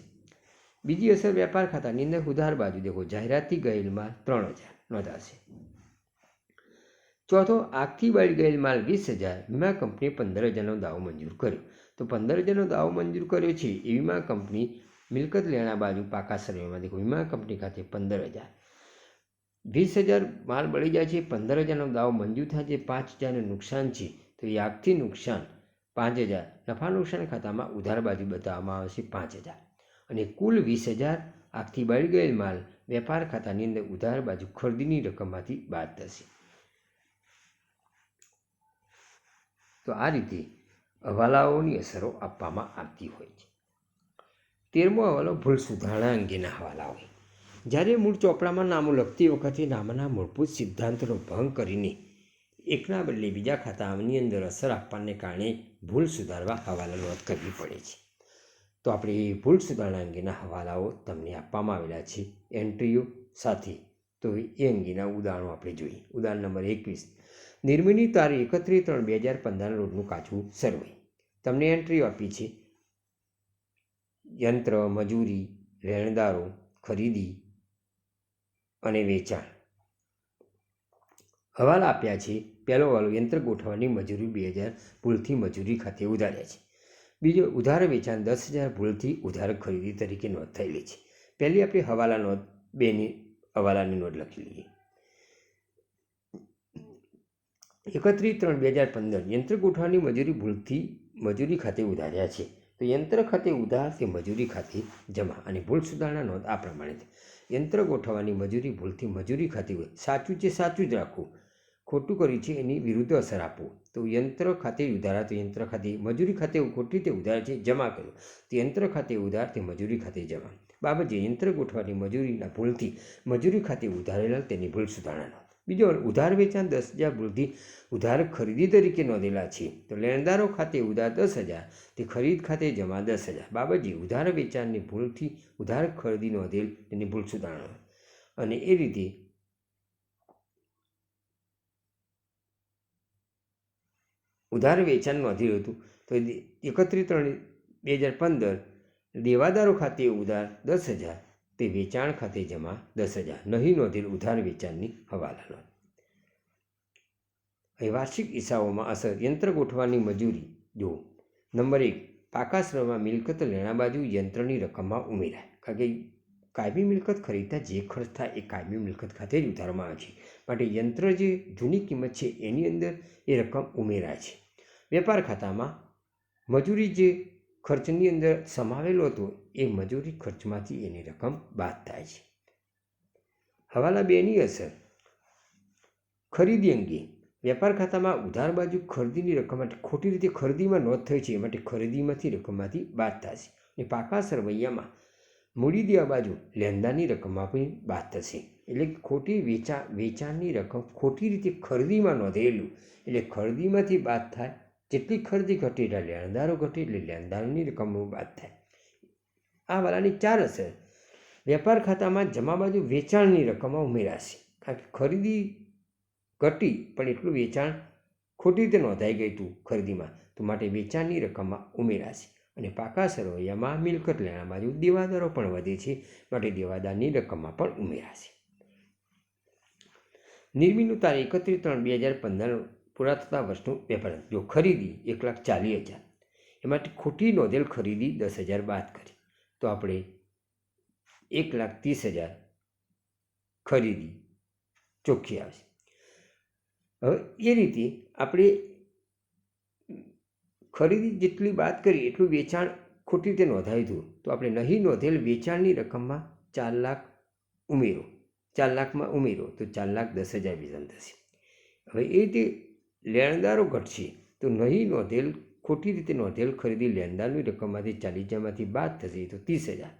Speaker 1: બીજી અસર, વેપાર ખાતાની અંદર ઉધાર બાજુ દેખો જાહેરાતથી ગયેલ માલ 3,000 નોંધાશે. ચોથો, આગથી બળી ગયેલ માલ 20,000, વીમા કંપનીએ 15,000નો દાવો મંજૂર કર્યો. તો 15,000નો દાવો મંજૂર કર્યો છે એ વીમા કંપની મિલકત લેણા બાજુ પાકા સરવૈયામાં દેખો વીમા કંપની ખાતે 15,000. 20,000 માલ બળી જાય છે, 15,000નો દાવો મંજૂર થાય છે, 5,000નું નુકસાન છે, તો એ આગથી નુકસાન 5,000 નફા નુકસાન ખાતામાં ઉધાર બાજુ બતાવવામાં આવશે 5,000. અને કુલ 20,000 આગથી બળી ગયેલ માલ વેપાર ખાતાની અંદર ઉધાર બાજુ ખરીદીની રકમમાંથી બાદ થશે. તો આ રીતે હવાલાઓની અસરો આપવામાં આવતી હોય છે. 13મો હવાલો ભૂલ સુધારણા અંગેના હવાલા હોય. જ્યારે મૂળ ચોપડામાં નામો લખતી વખતે નામના મૂળભૂત સિદ્ધાંતનો ભંગ કરીને એકના બદલે બીજા ખાતાની અંદર અસર આપવાને કારણે ભૂલ સુધારવા હવાલા નોંધ કરવી પડે છે. તો આપણે એ ભૂલ સુધારણા અંગેના હવાલાઓ તમને આપવામાં આવેલા છે એન્ટ્રીઓ સાથે. તો એ અંગેના ઉદાહરણો આપણે જોઈએ. ઉદાહરણ નંબર 21, નિર્ણયની તારીખ 31/3/2015 રોજનું કાચું સરવૈ. તમને એન્ટ્રીઓ આપી છે યંત્ર, મજૂરી, રહેણદારો, ખરીદી અને વેચાણ. હવાલા આપ્યા છે. પહેલો હવાલો, યંત્ર ગોઠવવાની મજૂરી 2,000 ભૂલથી મજૂરી ખાતે ઉધાર્યા છે. બીજો, ઉધાર વેચાણ 10,000 ભૂલથી ઉધાર ખરીદી તરીકે નોંધ થયેલી છે. પહેલી આપણે હવાલા નોંધ 2ની હવાલાની નોંધ લખી લઈએ. 31/3/2015 યંત્ર ગોઠવવાની મજૂરી ભૂલથી મજૂરી ખાતે ઉધાર્યા છે. તો યંત્ર ખાતે ઉધાર તે મજૂરી ખાતે જમા. અને ભૂલ સુધારણા નોંધ આ પ્રમાણે છે. યંત્ર ગોઠવવાની મજૂરી ભૂલથી મજૂરી ખાતે સાચું છે સાચું જ રાખવું, ખોટું કર્યું છે એની વિરુદ્ધ અસર આપવો. તો યંત્ર ખાતે ઉધાર, તો યંત્ર ખાતે મજૂરી ખાતે ખોટી રીતે ઉધાર છે જમા કર્યો, તો યંત્ર ખાતે ઉધાર તે મજૂરી ખાતે જમા. બાબત જે યંત્ર ગોઠવાની મજૂરીના ભૂલથી મજૂરી ખાતે ઉધારેલા તેની ભૂલ સુધારણાનો. બીજો, ઉધાર વેચાણ 10,000 ભૂલથી ઉધાર ખરીદી તરીકે નોંધેલા છે, તો લેણદારો ખાતે ઉધાર 10,000 તે ખરીદ ખાતે જમા 10,000. બાબત જે ઉધાર વેચાણની ભૂલથી ઉધાર ખરીદી નોંધેલ તેની ભૂલ સુધારણા. અને એ રીતે ઉધાર વેચાણ નોંધેલું હતું તો 31/3/2015 દેવાદારો ખાતે ઉધાર 10,000 તે વેચાણ ખાતે જમા 10,000 નહીં નોંધેલ ઉધાર વેચાણની હવાલા નોંધ. હવે વાર્ષિક હિસાબોમાં અસર યંત્ર ગોઠવાની મજૂરી. જો નંબર 1, પાકા શ્રમમાં મિલકત લેણા બાજુ યંત્રની રકમમાં ઉમેરાય. કારણ કે કાયમી મિલકત ખરીદતા જે ખર્ચ થાય એ કાયમી મિલકત ખાતે જ ઉતારવામાં આવે છે, માટે યંત્ર જે જૂની કિંમત છે એની અંદર એ રકમ ઉમેરાય છે. વેપાર ખાતામાં મજૂરી જે ખર્ચની અંદર સમાવેલો હતો એ મજૂરી ખર્ચમાંથી એની રકમ બાદ થાય છે. હવાલા 2ની અસર ખરીદી અંગે. વેપાર ખાતામાં ઉધાર બાજુ ખરીદીની રકમ માટે ખોટી રીતે ખરીદીમાં નોંધ થઈ છે, માટે ખરીદીમાંથી રકમમાંથી બાદ થશે. અને પાકા સરવૈયામાં મૂડી દેવા બાજુ લેણદારની રકમમાં પણ બાદ થશે. એટલે ખોટી વેચાણની રકમ ખોટી રીતે ખરીદીમાં નોંધેલું એટલે ખરીદીમાંથી બાદ થાય. જેટલી ખરીદી ઘટે એટલે લેણદારો ઘટે એટલે લેણદારોની રકમમાં બાદ થાય. આ વાલાની 4 અસર વેપાર ખાતામાં જમા બાજુ વેચાણની રકમમાં ઉમેરાશે. કારણ કે ખરીદી ઘટી પણ એટલું વેચાણ ખોટી રીતે નોંધાઈ ગયું હતું ખરીદીમાં, તો માટે વેચાણની રકમમાં ઉમેરાશે. અને પાકા સરવૈયામાં મિલકત લેણા બાજુ દેવાદારો પણ વધે છે, માટે દેવાદારની રકમમાં પણ ઉમેરાશે. નિર્મિતનું તારીખ 31/3/2015 પૂરા થતા વર્ષનું વેપાર. જો ખરીદી 1,40,000 એમાંથી ખોટી નોંધેલ ખરીદી 10,000 બાદ કરી તો આપણે 1,30,000 ખરીદી ચોખ્ખી આવશે. હવે એ રીતે આપણે ખરીદી જેટલી બાદ કરી એટલું વેચાણ ખોટી રીતે નોંધાયું હતું, તો આપણે નહીં નોંધેલ વેચાણની રકમમાં 4 લાખ ઉમેરો, 4 લાખમાં ઉમેરો તો 4,10,000 વેચાણ થશે. હવે એ રીતે લેણદારો ઘટશે તો નહીં નોંધેલ ખોટી રીતે નોંધેલ ખરીદી લેણદારની રકમમાંથી 40,000માંથી બાદ થશે તો 30,000.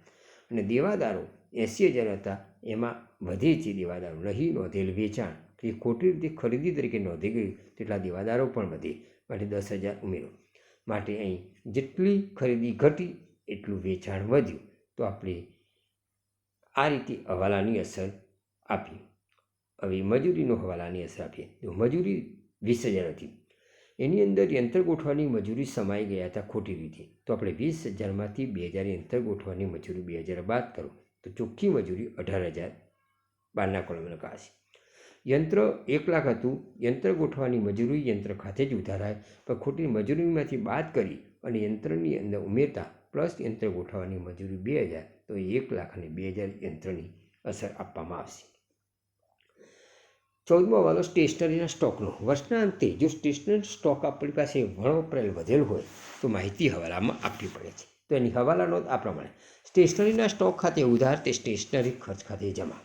Speaker 1: અને દેવાદારો 80,000 હતા એમાં વધે છે દેવાદારો નહીં નોંધેલ વેચાણ કે ખોટી રીતે ખરીદી તરીકે નોંધી ગયું તેટલા દેવાદારો પણ વધે, માટે 10,000 ઉમેરો. માટે અહીં જેટલી ખરીદી ઘટી એટલું વેચાણ વધ્યું. તો આપણે આ રીતે હવાલાની અસર આપી. હવે મજૂરીનો હવાલાની અસર આપીએ. તો મજૂરી 20,000 હતી, એની અંદર યંત્ર ગોઠવાની મજૂરી સમાઈ ગયા હતા ખોટી રીતે, તો આપણે 20,000માંથી 2,000 યંત્ર ગોઠવાની મજૂરી 2,000 બાદ કરો તો ચોખ્ખી મજૂરી 18,000 12ના કોલમમાં લખાશે. યંત્ર 1 લાખ હતું, યંત્ર ગોઠવાની મજૂરી યંત્ર ખાતે જ ઉધારાય, પણ ખોટી મજૂરીમાંથી બાદ કરી અને યંત્રની અંદર ઉમેરતા પ્લસ યંત્ર ગોઠવવાની મજૂરી 2,000 તો 1 લાખ અને 2,000 યંત્રની અસર આપવામાં આવશે. 14મો હવાલો સ્ટેશનરીના સ્ટોકનો. વર્ષના અંતે જો સ્ટેશનરી સ્ટોક આપણી પાસે વપરાયેલ વધેલ હોય તો માહિતી હવાલામાં આપવી પડે છે. તો એની હવાલા નોંધ આ પ્રમાણે. સ્ટેશનરીના સ્ટોક ખાતે ઉધાર તે સ્ટેશનરી ખર્ચ ખાતે જમા.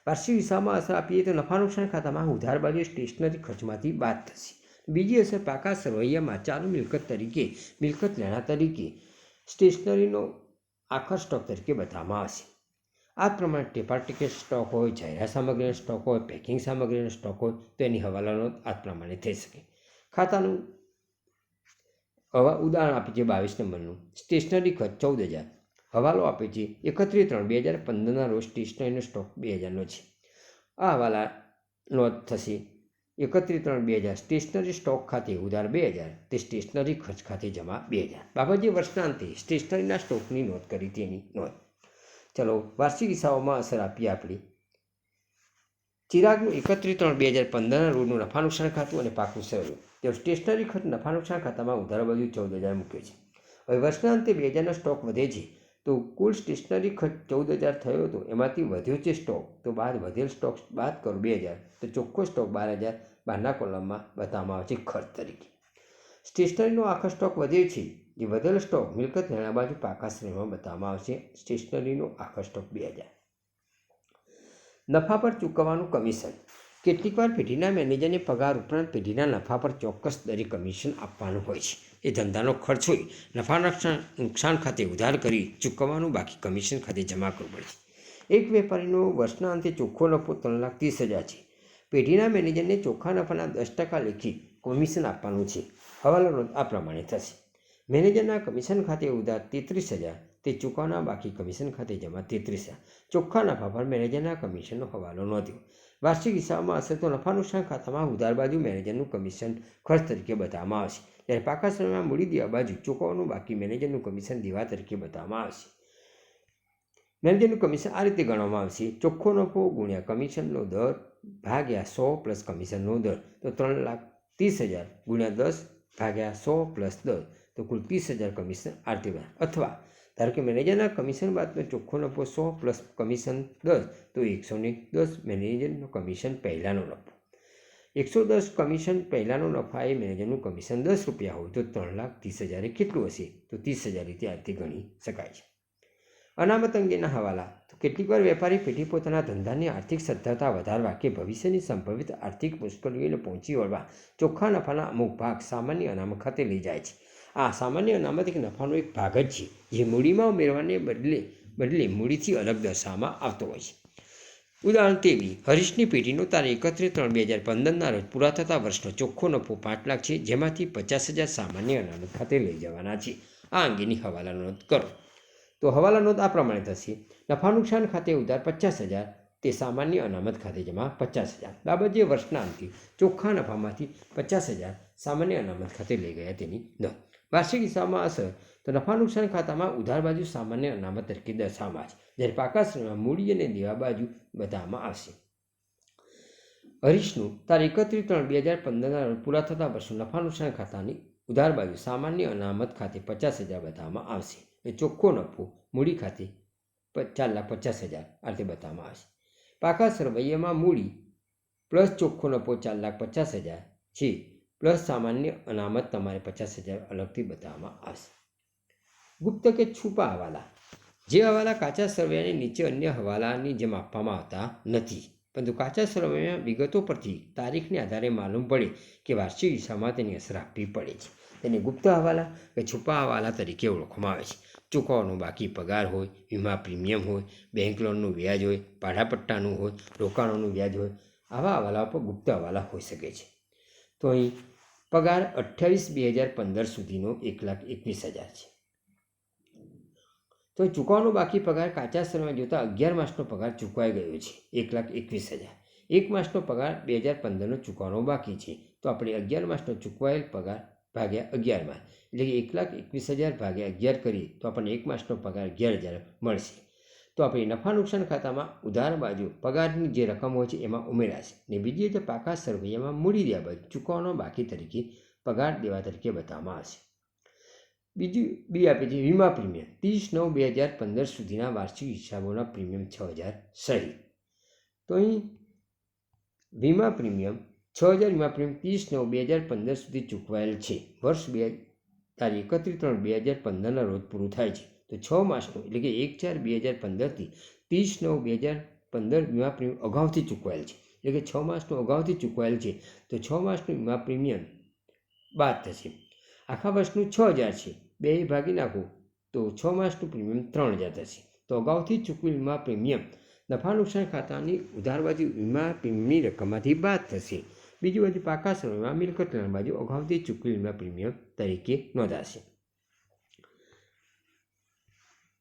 Speaker 1: વાર્ષિક હિસાબમાં અસર આપીએ તો નફા નુકસાન ખાતામાં ઉધાર બાજુ સ્ટેશનરી ખર્ચમાંથી બાદ થશે. બીજી અસર પાકા સરવૈયામાં ચાલુ મિલકત તરીકે મિલકત લેણા તરીકે સ્ટેશનરીનો આખર સ્ટોક તરીકે બતાવવામાં આવશે. આ પ્રમાણે ટેપાર ટિકિટ સ્ટોક હોય, જાહેરાત સામગ્રીનો સ્ટોક હોય, પેકિંગ સામગ્રીનો સ્ટોક હોય તો એની હવાલાનો આ પ્રમાણે થઈ શકે. ખાતાનું ઉદાહરણ આપે છે 22 નંબરનું. સ્ટેશનરી ખર્ચ 14,000. હવાલો આપે છે 31/3/2015ના રોજ સ્ટેશનરીનો સ્ટોક 2,000નો છે. આ હવાલા નોંધ થશે 31/3/2000 સ્ટેશનરી સ્ટોક ખાતે ઉધાર 2,000 તે સ્ટેશનરી ખર્ચ ખાતે જમા 2,000. બાબત જે વર્ષના અંતે સ્ટેશનરીના સ્ટોકની નોંધ કરી તેની નોંધ. ચલો વાર્ષિક હિસાબોમાં અસર આપીએ આપણે. ચિરાગનું 31/3/2015ના રોજનું નફા નુકસાન ખાતું અને પાકું સરળ. તેઓ સ્ટેશનરી ખર્ચ નફા નુકસાન ખાતામાં ઉધાર બાજુ 14,000 મૂક્યો છે. હવે વર્ષના અંતે 2,000નો સ્ટોક વધે છે તો કુલ સ્ટેશનરી ખર્ચ 14,000 થયો હતો, એમાંથી વધ્યો છે સ્ટોક તો બાદ વધેલ સ્ટોક બાદ કરો 2,000 તો ચોખ્ખો સ્ટોક 12,000 12ના કોલમમાં બતાવવામાં આવે છે ખર્ચ તરીકે. સ્ટેશનરીનો આખો સ્ટોક વધે છે, જે વધેલો સ્ટોક મિલકત લેણા બાજુ પાકા શ્રેણીમાં બતાવવામાં આવશે. સ્ટેશનરીનો આખો સ્ટોક 2,000. નફા પર ચૂકવવાનું કમિશન. કેટલીકવાર પેઢીના મેનેજરને પગાર ઉપરાંત પેઢીના નફા પર ચોક્કસ દરે કમિશન આપવાનું હોય છે. એ ધંધાનો ખર્ચ હોય નફા નુકસાન ખાતે ઉધાર કરી ચૂકવવાનું બાકી કમિશન ખાતે જમા કરવું પડે છે. એક વેપારીનો વર્ષના અંતે ચોખ્ખો નફો 3,30,000 છે. પેઢીના મેનેજરને ચોખ્ખા નફાના 10% લેખી કમિશન આપવાનું છે. હવાલો નોંધ આ પ્રમાણે થશે. મેનેજરના કમિશન ખાતે ઉધાર 33,000, તે ચૂકવવાના બાકી કમિશન ખાતે જમા 33,000. ચોખ્ખા નફા પર મેનેજરના કમિશનનો હવાલો નોંધ્યો. વાર્ષિક હિસાબમાં હશે તો નફા નુકસાન ખાતામાં ઉધાર બાજુ મેનેજરનું કમિશન ખર્ચ તરીકે બતાવવામાં આવશે, જ્યારે પાકા સમયમાં મૂડી દેવા બાજુ ચૂકવવાનું બાકી મેનેજરનું કમિશન દેવા તરીકે બતાવવામાં આવશે. મેનેજરનું કમિશન આ રીતે ગણવામાં આવશે: ચોખ્ખો નફો ગુણ્યા કમિશનનો દર ભાગ્યા 100 પ્લસ કમિશનનો દર, તો 3,30,000 ગુણ્યા 10 ભાગ્યા 100 પ્લસ 10, તો કુલ 30,000 કમિશન આ રીતે બને. અથવા ધારો કે મેનેજરના કમિશન બાદનો ચોખ્ખો નફો 100 પ્લસ કમિશન 10, તો 110 મેનેજરનો કમિશન પહેલાંનો નફો. 110 કમિશન પહેલાંનો નફા એ મેનેજરનું કમિશન ₹10 હોય તો 3,30,000 કેટલું હશે? તો 30,000 રીતે આ રીતે ગણી શકાય છે. અનામત અંગેના હવાલા. તો કેટલીકવાર વેપારી પેઢી પોતાના ધંધાની આર્થિક સદ્ધરતા વધારવા કે ભવિષ્યની સંભવિત આર્થિક મુશ્કેલીઓને પહોંચી વળવા ચોખ્ખા નફાના અમુક ભાગ સામાન્ય અનામત ખાતે લઈ જાય છે. આ સામાન્ય અનામત એક નફાનો એક ભાગ જ છે, જે મૂડીમાં ઉમેરવાને બદલે મૂડીથી અલગ દર્શાવવામાં આવતો હોય છે. ઉદાહરણ તેવી હરીશની પેઢીનો તારીખ 31/3/2015ના રોજ પૂરા થતા વર્ષનો ચોખ્ખો નફો 5 લાખ છે, જેમાંથી 50,000 સામાન્ય અનામત ખાતે લઈ જવાના છે. આ અંગેની હવાલા નોંધ કરો. તો હવાલા નોંધ આ પ્રમાણે થશે: નફા નુકસાન ખાતે ઉધાર 50,000, તે સામાન્ય અનામત ખાતે જમા 50,000. બાબત જે વર્ષના અંતે ચોખ્ખા નફામાંથી 50,000 સામાન્ય અનામત ખાતે લઈ ગયા તેની નોંધ. વાર્ષિક હિસાબમાં અસર. તો નફા નુકસાન ખાતામાં ઉધાર બાજુ સામાન્ય અનામત તરીકે દર્શાવવામાં આવશે, જ્યારે પાકા સમયમાં મૂડી અને દેવા બાજુ બતાવવામાં આવશે. હરીશનું તારીખ 31/3/2015ના રોજ પૂરા થતા વર્ષનું નફા નુકસાન ખાતાની ઉધાર બાજુ સામાન્ય અનામત ખાતે 50,000 બતાવવામાં આવશે. એ ચોખ્ખો નફો મૂડી ખાતે 4,50,000 આ રીતે બતાવવામાં આવશે. પાકા સરવૈયામાં મૂડી પ્લસ ચોખ્ખો નફો 4,50,000 છે, પ્લસ સામાન્ય અનામત તમારે 50,000 અલગથી બતાવવામાં આવશે. ગુપ્ત કે છુપા હવાલા. જે હવાલા કાચા સરવૈયાની નીચે અન્ય હવાલાની જેમ આપવામાં આવતા નથી, પરંતુ કાચા સરવૈયામાં વિગતો પરથી તારીખને આધારે માલુમ પડે કે વાર્ષિક હિસાબમાં તેની અસર આપવી પડે છે, તેને ગુપ્ત હવાલા કે છુપા હવાલા તરીકે ઓળખવામાં આવે છે. ચૂકવવાનો બાકી પગાર હોય, વીમા પ્રીમિયમ હોય, બેંક લોનનું વ્યાજ હોય, ભાડાપટ્ટાનું હોય, રોકાણોનું વ્યાજ હોય, આવા હવાલાઓ પર ગુપ્ત હવાલા હોઈ શકે છે. તો અહીં પગાર 28/2015 સુધીનો 1,21,000 છે. તો ચૂકવવાનો બાકી પગાર કાચા સમયમાં જોતા 11 માસનો પગાર ચૂકવાઈ ગયો છે, 1,21,000. 1 માસનો પગાર 2015નો ચૂકવવાનો બાકી છે, તો આપણે 11 માસનો ચૂકવાયેલ પગાર ભાગ્યા 11 માસ, એટલે કે 1,21,000 ભાગ્યા 11 કરીએ તો આપણને 1 માસનો પગાર 11,000 મળશે. તો આપણે નફા નુકસાન ખાતામાં ઉધાર બાજુ પગારની જે રકમ હોય છે એમાં ઉમેરાશે, ને બીજી રીતે પાકા સરવૈયામાં મૂડી દેવા બાજુ ચૂકવવાનો બાકી તરીકે પગાર દેવા તરીકે બતાવવામાં આવશે. બીજું બી આપે છે વીમા પ્રીમિયમ. 30/9/2015 સુધીના વાર્ષિક હિસાબોના પ્રીમિયમ 6,000 સહિત. તો અહીં વીમા પ્રીમિયમ 6,000 વીમા પ્રીમિયમ 30/9/2015 સુધી ચૂકવાયેલ છે. વર્ષ તારીખ 31/3/2015ના રોજ પૂરું થાય છે, તો 6 માસનું એટલે કે 1/4/2015થી 30/9/2015 વીમા પ્રીમિયમ અગાઉથી ચૂકવાયેલ છે, એટલે કે 6 માસનું અગાઉથી ચૂકવાયેલ છે, તો 6 માસનું વીમા પ્રીમિયમ બાદ થશે. આખા વર્ષનું 6,000 છે, 2 ભાગી નાખો તો 6 માસનું પ્રીમિયમ 3,000 થશે. તો અગાઉથી ચૂકવેલ વીમા પ્રીમિયમ નફા નુકસાન ખાતાની ઉધાર બાજુ વીમા પ્રીમિયમની રકમમાંથી બાદ થશે. બીજી બાજુ પાકા સમયમાં મિલકત લોન બાજુ અગાઉથી ચૂકવેલ વીમા પ્રીમિયમ તરીકે નોંધાશે.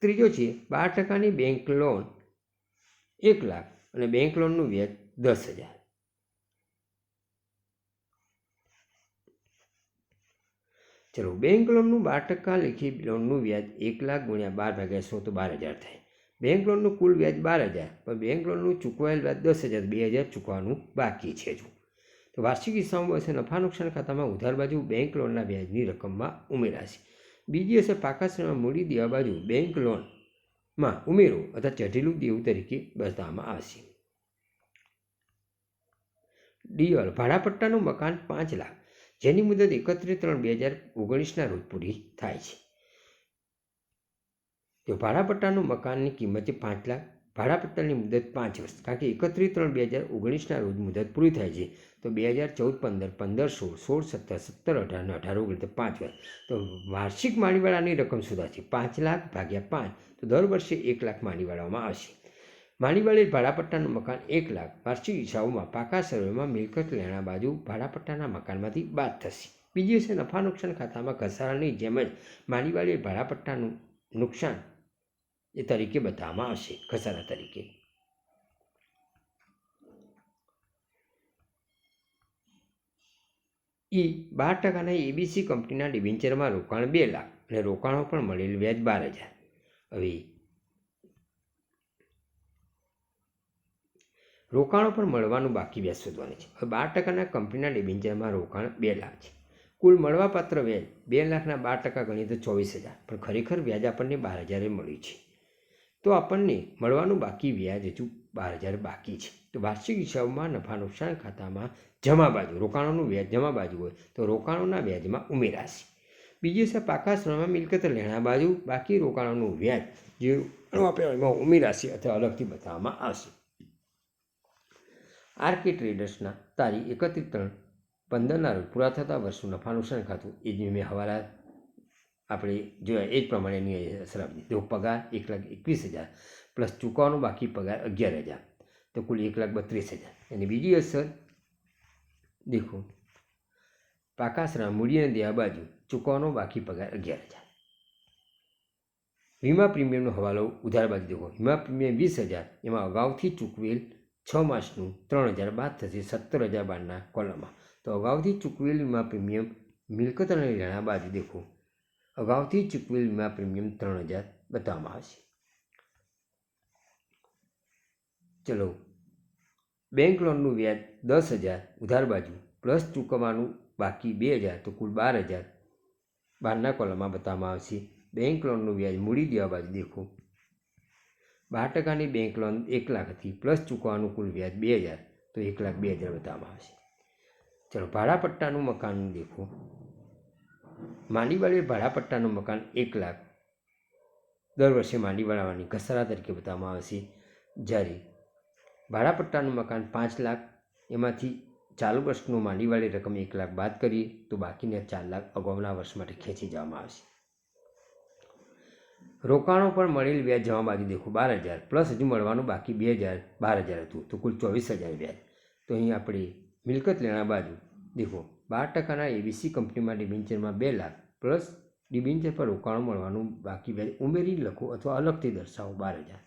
Speaker 1: ત્રીજો છે 12%ની બેંક લોન 1 લાખ અને બેંક લોનનું વ્યાજ 10,000. ચલો, બેંક લોનનું 12% લેખી લોનનું વ્યાજ 1 લાખ ગુણ્યા 12/100 તો 12,000 થાય. બેંક લોનનું કુલ વ્યાજ 12,000, પણ બેંક લોનનું ચૂકવાયેલ વ્યાજ 10,000, 2,000 ચૂકવવાનું બાકી છે. તો વાર્ષિક હિસાબમાં હશે નફા નુકસાન ખાતામાં ઉધાર બાજુ બેંક લોનના વ્યાજની રકમમાં ઉમેરાશે. બીજી હશે પાકા સમયમાં મૂડી દેવા બાજુ બેંક લોનમાં ઉમેરો અથવા ચઢેલું દેવું તરીકે બતાવવામાં આવશે. ડીઅલ ભાડાપટ્ટાનું મકાન 5 લાખ, જેની મુદત 31/3/2019ના રોજ પૂરી થાય છે. તો ભાડાપટ્ટાનું મકાનની કિંમત છે 5 લાખ, ભાડાપટ્ટાની મુદત 5 વર્ષ, કારણ કે 31/3/2019 રોજ મુદત પૂરી થાય છે. તો 2014-15, 15-16, 16-17, 17-18 અને 18-19 5 વર્ષ. તો વાર્ષિક માંડીવાળાની રકમ શોધાશે. 5 લાખ ભાગ્યા 5, તો દર વર્ષે 1 લાખ માંડીવાળવામાં આવશે. માંડીવાળી ભાડાપટ્ટાનું મકાન 1 લાખ વાર્ષિક હિસાબોમાં પાકા સર્વેમાં મિલકત લેણા બાજુ ભાડાપટ્ટાના મકાનમાંથી બાદ થશે. બીજી હશે નફા નુકસાન ખાતામાં ઘસારાની જેમ જ માંડીવાળી ભાડાપટ્ટાનું નુકસાન એ તરીકે બતાવવામાં આવશે, ઘસારા તરીકે. ઈ 12% એબીસી કંપનીના ડિબેન્ચરમાં રોકાણ 2 લાખ અને રોકાણો પણ મળેલ વ્યાજ 12,000. હવે રોકાણો પણ મળવાનું બાકી વ્યાજ શોધવાનું છે. હવે 12% કંપનીના ડિબેન્ચરમાં રોકાણ 2 લાખ છે. કુલ મળવાપાત્ર વ્યાજ 2 લાખના 12% ગણીએ તો 24,000, પણ ખરેખર વ્યાજ આપણને 12,000 મળ્યું છે. તો આપણને મળવાનું બાકી વ્યાજ હજુ 12,000 બાકી છે. તો વાર્ષિક હિસાબમાં નફા નુકસાન ખાતામાં જમા બાજુ રોકાણોનું વ્યાજ જમા બાજુ હોય તો રોકાણોના વ્યાજમાં ઉમેરાશે. બીજી છે પાકા શ્રમમાં મિલકત લેણા બાજુ બાકી રોકાણોનું વ્યાજ જે આપણે એમાં ઉમેરાશે અથવા અલગથી બતાવવામાં આવશે. આરકે ટ્રેડર્સના તારીખ 31/3/15 રોજ પૂરા થતા વર્ષનું નફા નુકસાન ખાતું એ જ મેં હવાલા આપણે જોયા એ જ પ્રમાણેની અસર આપી. તો પગાર 1,21,000 પ્લસ ચૂકવવાનો બાકી પગાર 11,000, તો કુલ 1,32,000. અને બીજી અસર દેખો, પાકા શ્રમ મૂડી અને દેવા બાજુ ચૂકવવાનો બાકી પગાર 11,000. વીમા પ્રીમિયમનો હવાલો ઉધાર બાજુ દેખો, વીમા પ્રીમિયમ 20,000, એમાં અગાઉથી ચૂકવેલ 6 માસનું 3,000 બાદ થશે 17,012ના કોલમમાં. તો અગાઉથી ચૂકવેલ વીમા પ્રીમિયમ મિલકત અને લેણા બાજુ દેખો, અગાઉથી ચૂકવેલ વીમા પ્રીમિયમ 3,000 બતાવવામાં આવશે. ચલો, બેંક લોનનું વ્યાજ 10,000 ઉધાર બાજુ પ્લસ ચૂકવવાનું બાકી 2,000, તો કુલ 12,000 12ના કોલમમાં બતાવવામાં આવશે. બેંક લોનનું વ્યાજ મૂડી દેવા બાજુ દેખો, 12%ની બેંક લોન 1 લાખ હતી પ્લસ ચૂકવવાનું કુલ વ્યાજ 2,000, તો 1,02,000 બતાવવામાં આવશે. ચલો, ભાડાપટ્ટાનું મકાન દેખો, માંડીવાળી ભાડાપટ્ટાનું મકાન 1 લાખ દર વર્ષે માંડીવાળાની ઘસારા તરીકે બતાવવામાં આવશે. જ્યારે ભાડાપટ્ટાનું મકાન 5 લાખ, એમાંથી ચાલુ વર્ષનું માંડીવાળી રકમ 1 લાખ બાદ કરીએ તો બાકીના 4 લાખ અગાઉના વર્ષ માટે ખેંચી જવામાં આવશે. રોકાણો પર મળેલ વ્યાજ જમા બાજુ દેખો, 12,000 પ્લસ હજુ મળવાનું બાકી 2,000 12,000 હતું, તો કુલ 24,000 વ્યાજ. તો અહીં આપણે મિલકત લેણા બાજુ દેખો, 12%ના એબીસી કંપનીમાં ડિબેન્ચરમાં 2 લાખ પ્લસ ડિબેન્ચર પર રોકાણો મળવાનું બાકી વ્યાજ ઉમેરી લખો અથવા અલગથી દર્શાવો 12,000.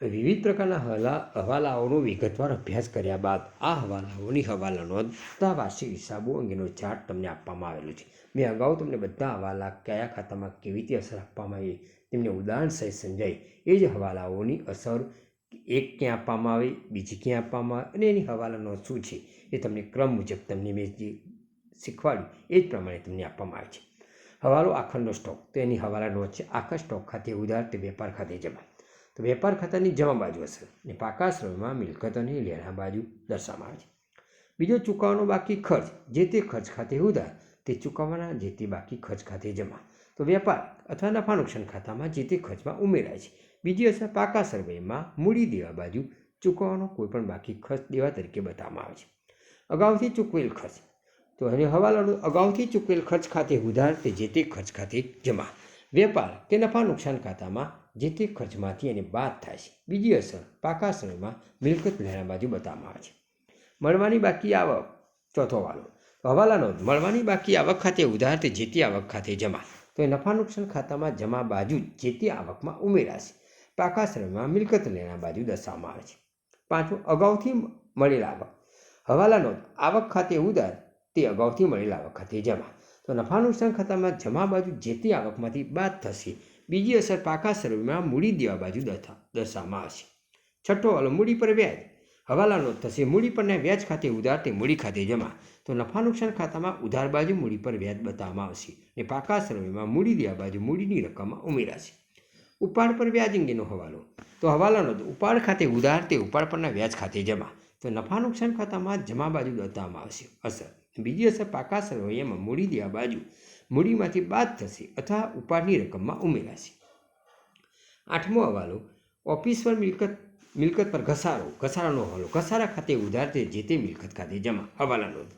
Speaker 1: વિવિધ પ્રકારના હવાલાઓનો વિગતવાર અભ્યાસ કર્યા બાદ આ હવાલાઓની હવાલા નોંધ તથા વાર્ષિક હિસાબો અંગેનો ચાર્ટ તમને આપવામાં આવેલો છે. મેં અગાઉ તમને બધા હવાલા કયા ખાતામાં કેવી રીતે અસર આપવામાં આવી તેમને ઉદાહરણ સહિત સમજાવી. એ જ હવાલાઓની અસર એક ક્યાં આપવામાં આવે, બીજી ક્યાં આપવામાં આવે અને એની હવાલા નોંધ શું છે એ તમને ક્રમ મુજબ તમને મેં જે શીખવાડ્યું એ જ પ્રમાણે તમને આપવામાં આવે છે. હવાલો આખરનો સ્ટોક, તો એની હવાલા નોંધ છે. આખા સ્ટોક ખાતે ઉધાર તે વેપાર ખાતે જમા, તો વેપાર ખાતાની જમા બાજુ હશે અને પાકા શ્રમમાં મિલકતોની લેણા બાજુ દર્શાવવામાં આવે છે. બીજો ચૂકવવાનો બાકી ખર્ચ, જે તે ખર્ચ ખાતે ઉધાર તે ચૂકવવાના જે તે બાકી ખર્ચ ખાતે જમા, તો વેપાર અથવા નફા નુકસાન ખાતામાં જે તે ખર્ચમાં ઉમેરાય છે. બીજી અસર પાકા સર્વેમાં મૂડી દેવા બાજુ ચૂકવવાનો કોઈપણ બાકી ખર્ચ દેવા તરીકે બતાવવામાં આવે છે. અગાઉથી ચૂકવેલ ખર્ચ, તો એને હવાલો અગાઉથી ચૂકવેલ ખર્ચ ખાતે ઉધાર તે જે તે ખર્ચ ખાતે જમા, વેપાર કે નફા નુકસાન ખાતામાં જે તે ખર્ચમાંથી એને બાદ થાય છે. બીજી અસર પાકા સમયમાં મિલકત લેણા બાજુ બતાવવામાં આવે છે. મળવાની બાકી આવક, ચોથો હવાલો, હવાલા નોંધ, મળવાની બાકી આવક ખાતે ઉધાર તે જે તે આવક ખાતે જમા, તો એ નફા નુકસાન ખાતામાં જમા બાજુ જે તે આવકમાં ઉમેરાશે. પાકા સમયમાં મિલકત લેણા બાજુ દર્શાવવામાં આવે છે. પાંચમું, અગાઉથી મળેલ આવક, હવાલા નોંધ, આવક ખાતે ઉધાર તે અગાઉથી મળેલ આવક ખાતે જમા, તો નફા નુકસાન ખાતામાં જમા બાજુ જે તે આવકમાંથી બાદ થશે. બીજી અસર પાકા સર્વેમાં મૂડી દેવા બાજુ દર્શાવવામાં આવશે. છઠ્ઠો હવાલો, મૂડી પર વ્યાજ, હવાલા નોંધ થશે મૂડી પરના વ્યાજ ખાતે ઉધાર તે મૂડી ખાતે જમા, તો નફા નુકસાન ખાતામાં ઉધાર બાજુ મૂડી પર વ્યાજ બતાવવામાં આવશે અને પાકા સર્વેમાં મૂડી દેવા બાજુ મૂડીની રકમમાં ઉમેરાશે. ઉપાડ પર વ્યાજ અંગેનો હવાલો, તો હવાલા નોંધ, ઉપાડ ખાતે ઉધાર તે ઉપાડ પરના વ્યાજ ખાતે જમા, તો નફા નુકસાન ખાતામાં જમા બાજુ બતાવવામાં આવશે. અસર, બીજી અસર પાકા સર્વેમાં મૂડી દેવા બાજુ મૂડીમાંથી બાદ થશે અથવા ઉપાડની રકમમાં ઉમેરાશે. આઠમો હવાલો, ઓફિસ પર મિલકત પર ઘસારાનો હવાલો ઘસારા ખાતે ઉધાર તે જે તે મિલકત ખાતે જમા. હવાલા નોંધ.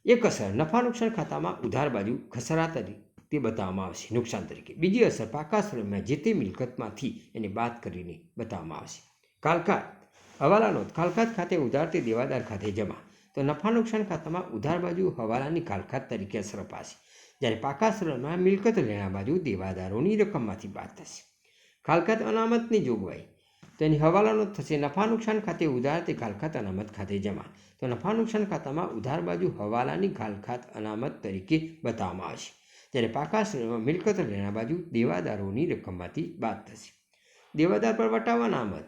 Speaker 1: એક અસર નફા નુકસાન ખાતામાં ઉધાર બાજુ ઘસારા તરીકે બતાવવામાં આવશે નુકસાન તરીકે. બીજી અસર પાકા સમયમાં જે તે મિલકતમાંથી એને બાદ કરીને બતાવવામાં આવશે. કાલકાત. હવાલા નોંધ. કાલકાત ખાતે ઉધાર તે દેવાદાર ખાતે જમા. તો નફા નુકસાન ખાતામાં ઉધાર બાજુ હવાલાની કાલકાત તરીકે અસર અપાશે, જ્યારે પાકા સમયમાં મિલકત લેણા બાજુ દેવાદારોની રકમમાંથી બાદ થશે. કાલકાત અનામતની જોગવાઈ. તેની હવાલા નોંધ થશે નફા નુકસાન ખાતે ઉધાર તે કાલકાત અનામત ખાતે જમા. તો નફા નુકસાન ખાતામાં ઉધાર બાજુ હવાલાની કાલકાત અનામત તરીકે બતાવવામાં આવશે, જ્યારે પાકા સમયમાં મિલકત લેણા બાજુ દેવાદારોની રકમમાંથી બાદ થશે. દેવાદાર પર વટાવ અનામત.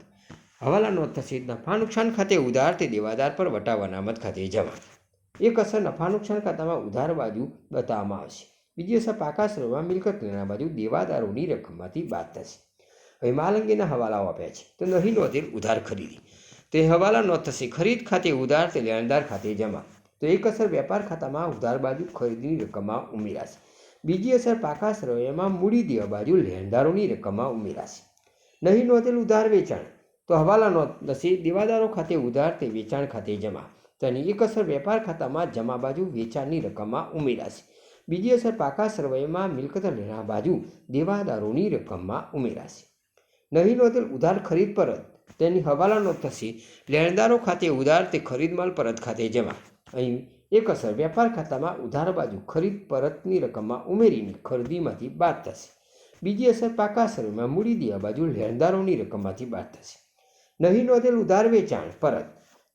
Speaker 1: હવાલા નોંધ થશે નફા નુકસાન ખાતે ઉધાર તે દેવાદાર પર વટાવ અનામત ખાતે જમા. એક અસર નફા નુકસાન ખાતામાં ઉધાર બાજુ બતાવવામાં આવશે. બીજી અસર પાકા સમયમાં મિલકત લેણા બાજુ દેવાદારોની રકમમાંથી બાદ થશે. હવે માલ અંગેના હવાલાઓ આપ્યા છે. તો નહીં નોંધેલ ઉધાર ખરીદી. તે હવાલા નોંધ થશે ખરીદ ખાતે ઉધાર તે લેણદાર ખાતે જમા. તો એક અસર વેપાર ખાતામાં ઉધાર બાજુ ખરીદીની રકમમાં ઉમેરાશે. બીજી અસર પાકા સમયમાં મૂડી દેવા બાજુ લેણદારોની રકમમાં ઉમેરાશે. નહીં નોંધેલ ઉધાર વેચાણ. તો હવાલા નોંધ થશે દેવાદારો ખાતે ઉધાર તે વેચાણ ખાતે જમા. તેની એક અસર વેપાર ખાતામાં જમા બાજુ વેચાણની રકમમાં ઉમેરાશે. બીજી અસર પાકા સમયમાં મિલકત લેણા બાજુ દેવાદારોની રકમમાં ઉમેરાશે. નહીં નોંધેલ ઉધાર ખરીદ પરત. તેની હવાલા નોંધ થશે લેણદારો ખાતે ઉધાર તે ખરીદ માલ પરત ખાતે જમા. અહીં એક અસર વેપાર ખાતામાં ઉધાર બાજુ ખરીદ પરતની રકમમાં ઉમેરીને ખરીદીમાંથી બાદ થશે. બીજી અસર પાકા સમયમાં મૂડી દેવા બાજુ લેણદારોની રકમમાંથી બાદ થશે. નહીં નોંધેલ ઉધાર વેચાણ પરત.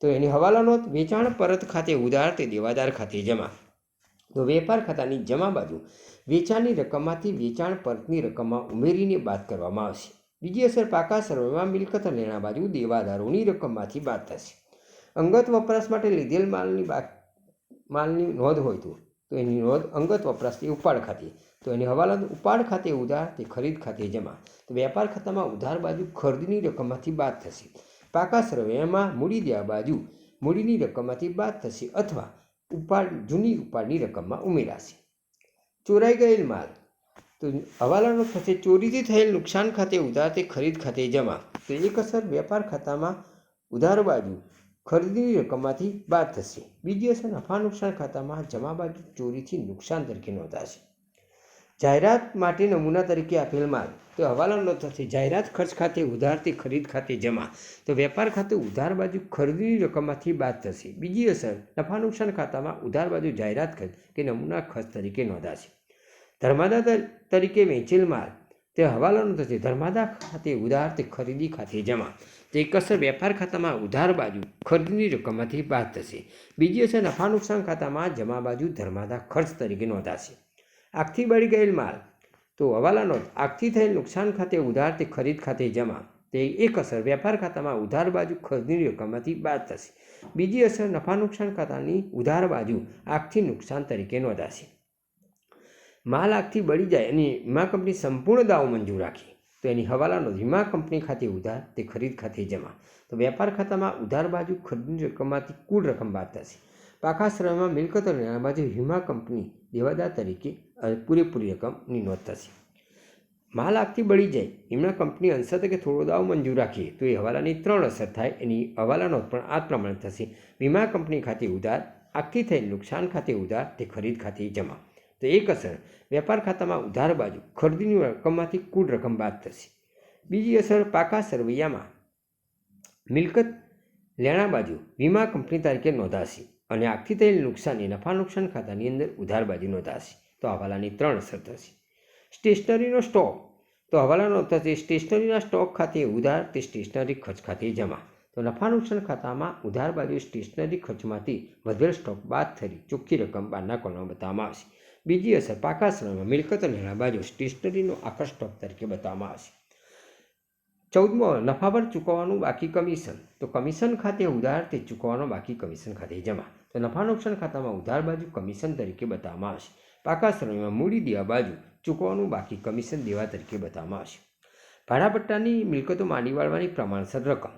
Speaker 1: તો એની હવાલા નોંધ વેચાણ પરત ખાતે ઉધાર તે દેવાદાર ખાતે જમા. તો વેપાર ખાતાની જમા બાજુ વેચાણની રકમમાંથી વેચાણ પરતની રકમમાં ઉમેરીને બાદ કરવામાં આવશે. બીજી અસર પાકા સમયમાં મિલકત લેણા બાજુ દેવાદારોની રકમમાંથી બાદ થશે. અંગત વપરાશ માટે લીધેલ માલની નોંધ હોય તો એની નોંધ અંગત વપરાશથી ઉપાડ ખાતે. તો એની હવાલા ઉપાડ ખાતે ઉધાર તે ખરીદ ખાતે જમા. તો વેપાર ખાતામાં ઉધાર બાજુ ખરીદની રકમમાંથી બાદ થશે. પાકા સમયમાં મૂડી દેવા બાજુ મૂડીની રકમમાંથી બાદ થશે અથવા જૂની ઉપાડની રકમમાં ઉમેરાશે. ચોરાઈ ગયેલ માલ. તો હવાલાનો થશે ચોરીથી થયેલ નુકસાન ખાતે ઉધાર તે ખરીદ ખાતે જમા. તો એક અસર વેપાર ખાતામાં ઉધાર બાજુ ખરીદીની રકમમાંથી બાદ થશે. બીજી અસર નફા નુકસાન ખાતામાં જમા બાજુ ચોરીથી નુકસાન તરીકે નોંધાશે. જાહેરાત માટે નમૂના તરીકે આપેલ માલ. તો હવાલા નોંધ થશે જાહેરાત ખર્ચ ખાતે ઉધાર તે ખરીદ ખાતે જમા. તો વેપાર ખાતે ઉધાર બાજુ ખરીદીની રકમમાંથી બાદ થશે. બીજી અસર નફા નુકસાન ખાતામાં ઉધાર બાજુ જાહેરાત ખર્ચ કે નમૂના ખર્ચ તરીકે નોંધાશે. ધર્માદા તરીકે વેચેલ માલ. તે હવાલા નોંધ થશે ધર્માદા ખાતે ઉધાર તે ખરીદી ખાતે જમા. તો એક અસર વેપાર ખાતામાં ઉધાર બાજુ ખરીદીની રકમમાંથી બાદ થશે. બીજી અસર નફા નુકસાન ખાતામાં જમા બાજુ ધર્માદા ખર્ચ તરીકે નોંધાશે. આગથી બળી ગયેલ માલ. તો હવાલા નોંધ આગથી થયેલ નુકસાન ખાતે ઉધાર તે ખરીદ ખાતે જમા. તે એક અસર વેપાર ખાતામાં ઉધાર બાજુ ખરીદીની રકમમાંથી બાદ થશે. બીજી અસર નફા નુકસાન ખાતાની ઉધાર બાજુ આગથી નુકસાન તરીકે નોંધાશે. માલ આગથી બળી જાય અને વીમા કંપની સંપૂર્ણ દાવો મંજૂર રાખી. તો એની હવાલા નોંધ વીમા કંપની ખાતે ઉધાર તે ખરીદ ખાતે જમા. તો વેપાર ખાતામાં ઉધાર બાજુ ખરીદની રકમમાંથી કુલ રકમ બાદ થશે. પાકા સમયમાં મિલકત લેણા બાજુ વીમા કંપની દેવાદાર તરીકે પૂરેપૂરી રકમની નોંધ થશે. માલ આગથી બળી જાય વીમા કંપની અંશત કે થોડો દાવો મંજૂર રાખીએ તો એ હવાલાની 3 અસર થાય. એની હવાલા નોંધ પણ આ પ્રમાણે થશે. વીમા કંપની ખાતે ઉધાર આગથી થયેલ નુકસાન ખાતે ઉધાર તે ખરીદ ખાતે જમા. તો એક અસર વેપાર ખાતામાં ઉધાર બાજુ ખરીદીની રકમમાંથી કુલ રકમ બાદ થશે. બીજી અસર પાકા સરવૈયામાં મિલકત લેણા બાજુ વીમા કંપની તરીકે નોંધાશે અને આગથી થયેલ નુકસાન એ નફા નુકસાન ખાતાની અંદર ઉધાર બાજુ નોંધાશે. તો હવાલાની 3 અસર થશે. સ્ટેશનરીનો સ્ટોક. તો હવાલા નોંધ થશે સ્ટેશનરીના સ્ટોક ખાતે ઉધાર તે સ્ટેશનરી ખર્ચ ખાતે જમા. તો નફા નુકસાન ખાતામાં ઉધાર બાજુ સ્ટેશનરી ખર્ચમાંથી વધેલ સ્ટોક બાદ થઈ ચોખ્ખી રકમ બહારના કોલમમાં બતાવવામાં આવશે. બીજી અસર પાકા સમયમાં મિલકત લેણા બાજુ સ્ટેશનરીનો આખા સ્ટોક તરીકે બતાવવામાં આવશે. 14મો નફા પર ચૂકવવાનું બાકી કમિશન. તો કમિશન ખાતે ઉધાર તે ચૂકવવાનો બાકી કમિશન ખાતે જમા. તો નફા નુકસાન ખાતામાં ઉધાર બાજુ કમિશન તરીકે બતાવવામાં આવશે. પાકા સમયમાં મૂડી દેવા બાજુ ચૂકવવાનું બાકી કમિશન દેવા તરીકે બતાવવામાં આવશે. ભાડાપટ્ટાની મિલકતો માંડી વાળવાની પ્રમાણસર રકમ.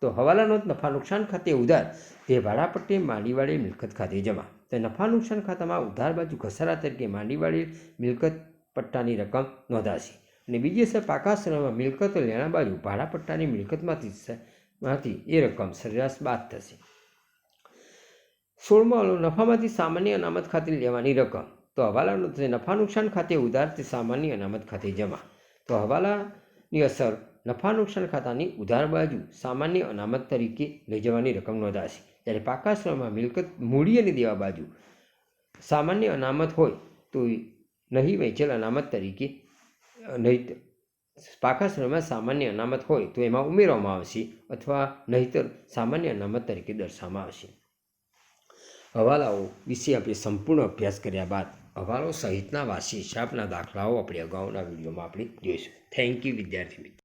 Speaker 1: તો હવાલા નોંધ નફા નુકસાન ખાતે ઉધાર તે ભાડાપટ્ટે માંડી વાળેલ મિલકત ખાતે જમા. તો નફા નુકસાન ખાતામાં ઉધાર બાજુ ઘસારા તરીકે માંડી વાળેલ મિલકત પટ્ટાની રકમ નોંધાશે. અને બીજી અસર પાકા શ્રમમાં મિલકત લેણા બાજુ ભાડાપટ્ટાની મિલકતમાંથી એ રકમ સરેરાશ બાદ થશે. 16 નફામાંથી સામાન્ય અનામત ખાતે લેવાની રકમ. તો હવાલાનું થશે નફા નુકસાન ખાતે ઉધાર તે સામાન્ય અનામત ખાતે જમા. તો હવાલાની અસર નફા નુકસાન ખાતાની ઉધાર બાજુ સામાન્ય અનામત તરીકે લઈ જવાની રકમ નોંધાશે. જ્યારે પાકા શ્રમમાં મિલકત મૂડી અને દેવા બાજુ સામાન્ય અનામત હોય તો નહીં વહેંચેલ અનામત તરીકે નહીં પાકા શ્રમમાં સામાન્ય અનામત હોય તો એમાં ઉમેરવામાં આવશે અથવા નહીંતર સામાન્ય અનામત તરીકે દર્શાવવામાં આવશે. હવાલાઓ વિશે આપણે સંપૂર્ણ અભ્યાસ કર્યા બાદ હવાલો સહિતના વાર્ષિક હિસાબના દાખલાઓ આપણે અગાઉના વિડીયોમાં આપણે જોઈશું. થેન્ક યુ વિદ્યાર્થી મિત્રો.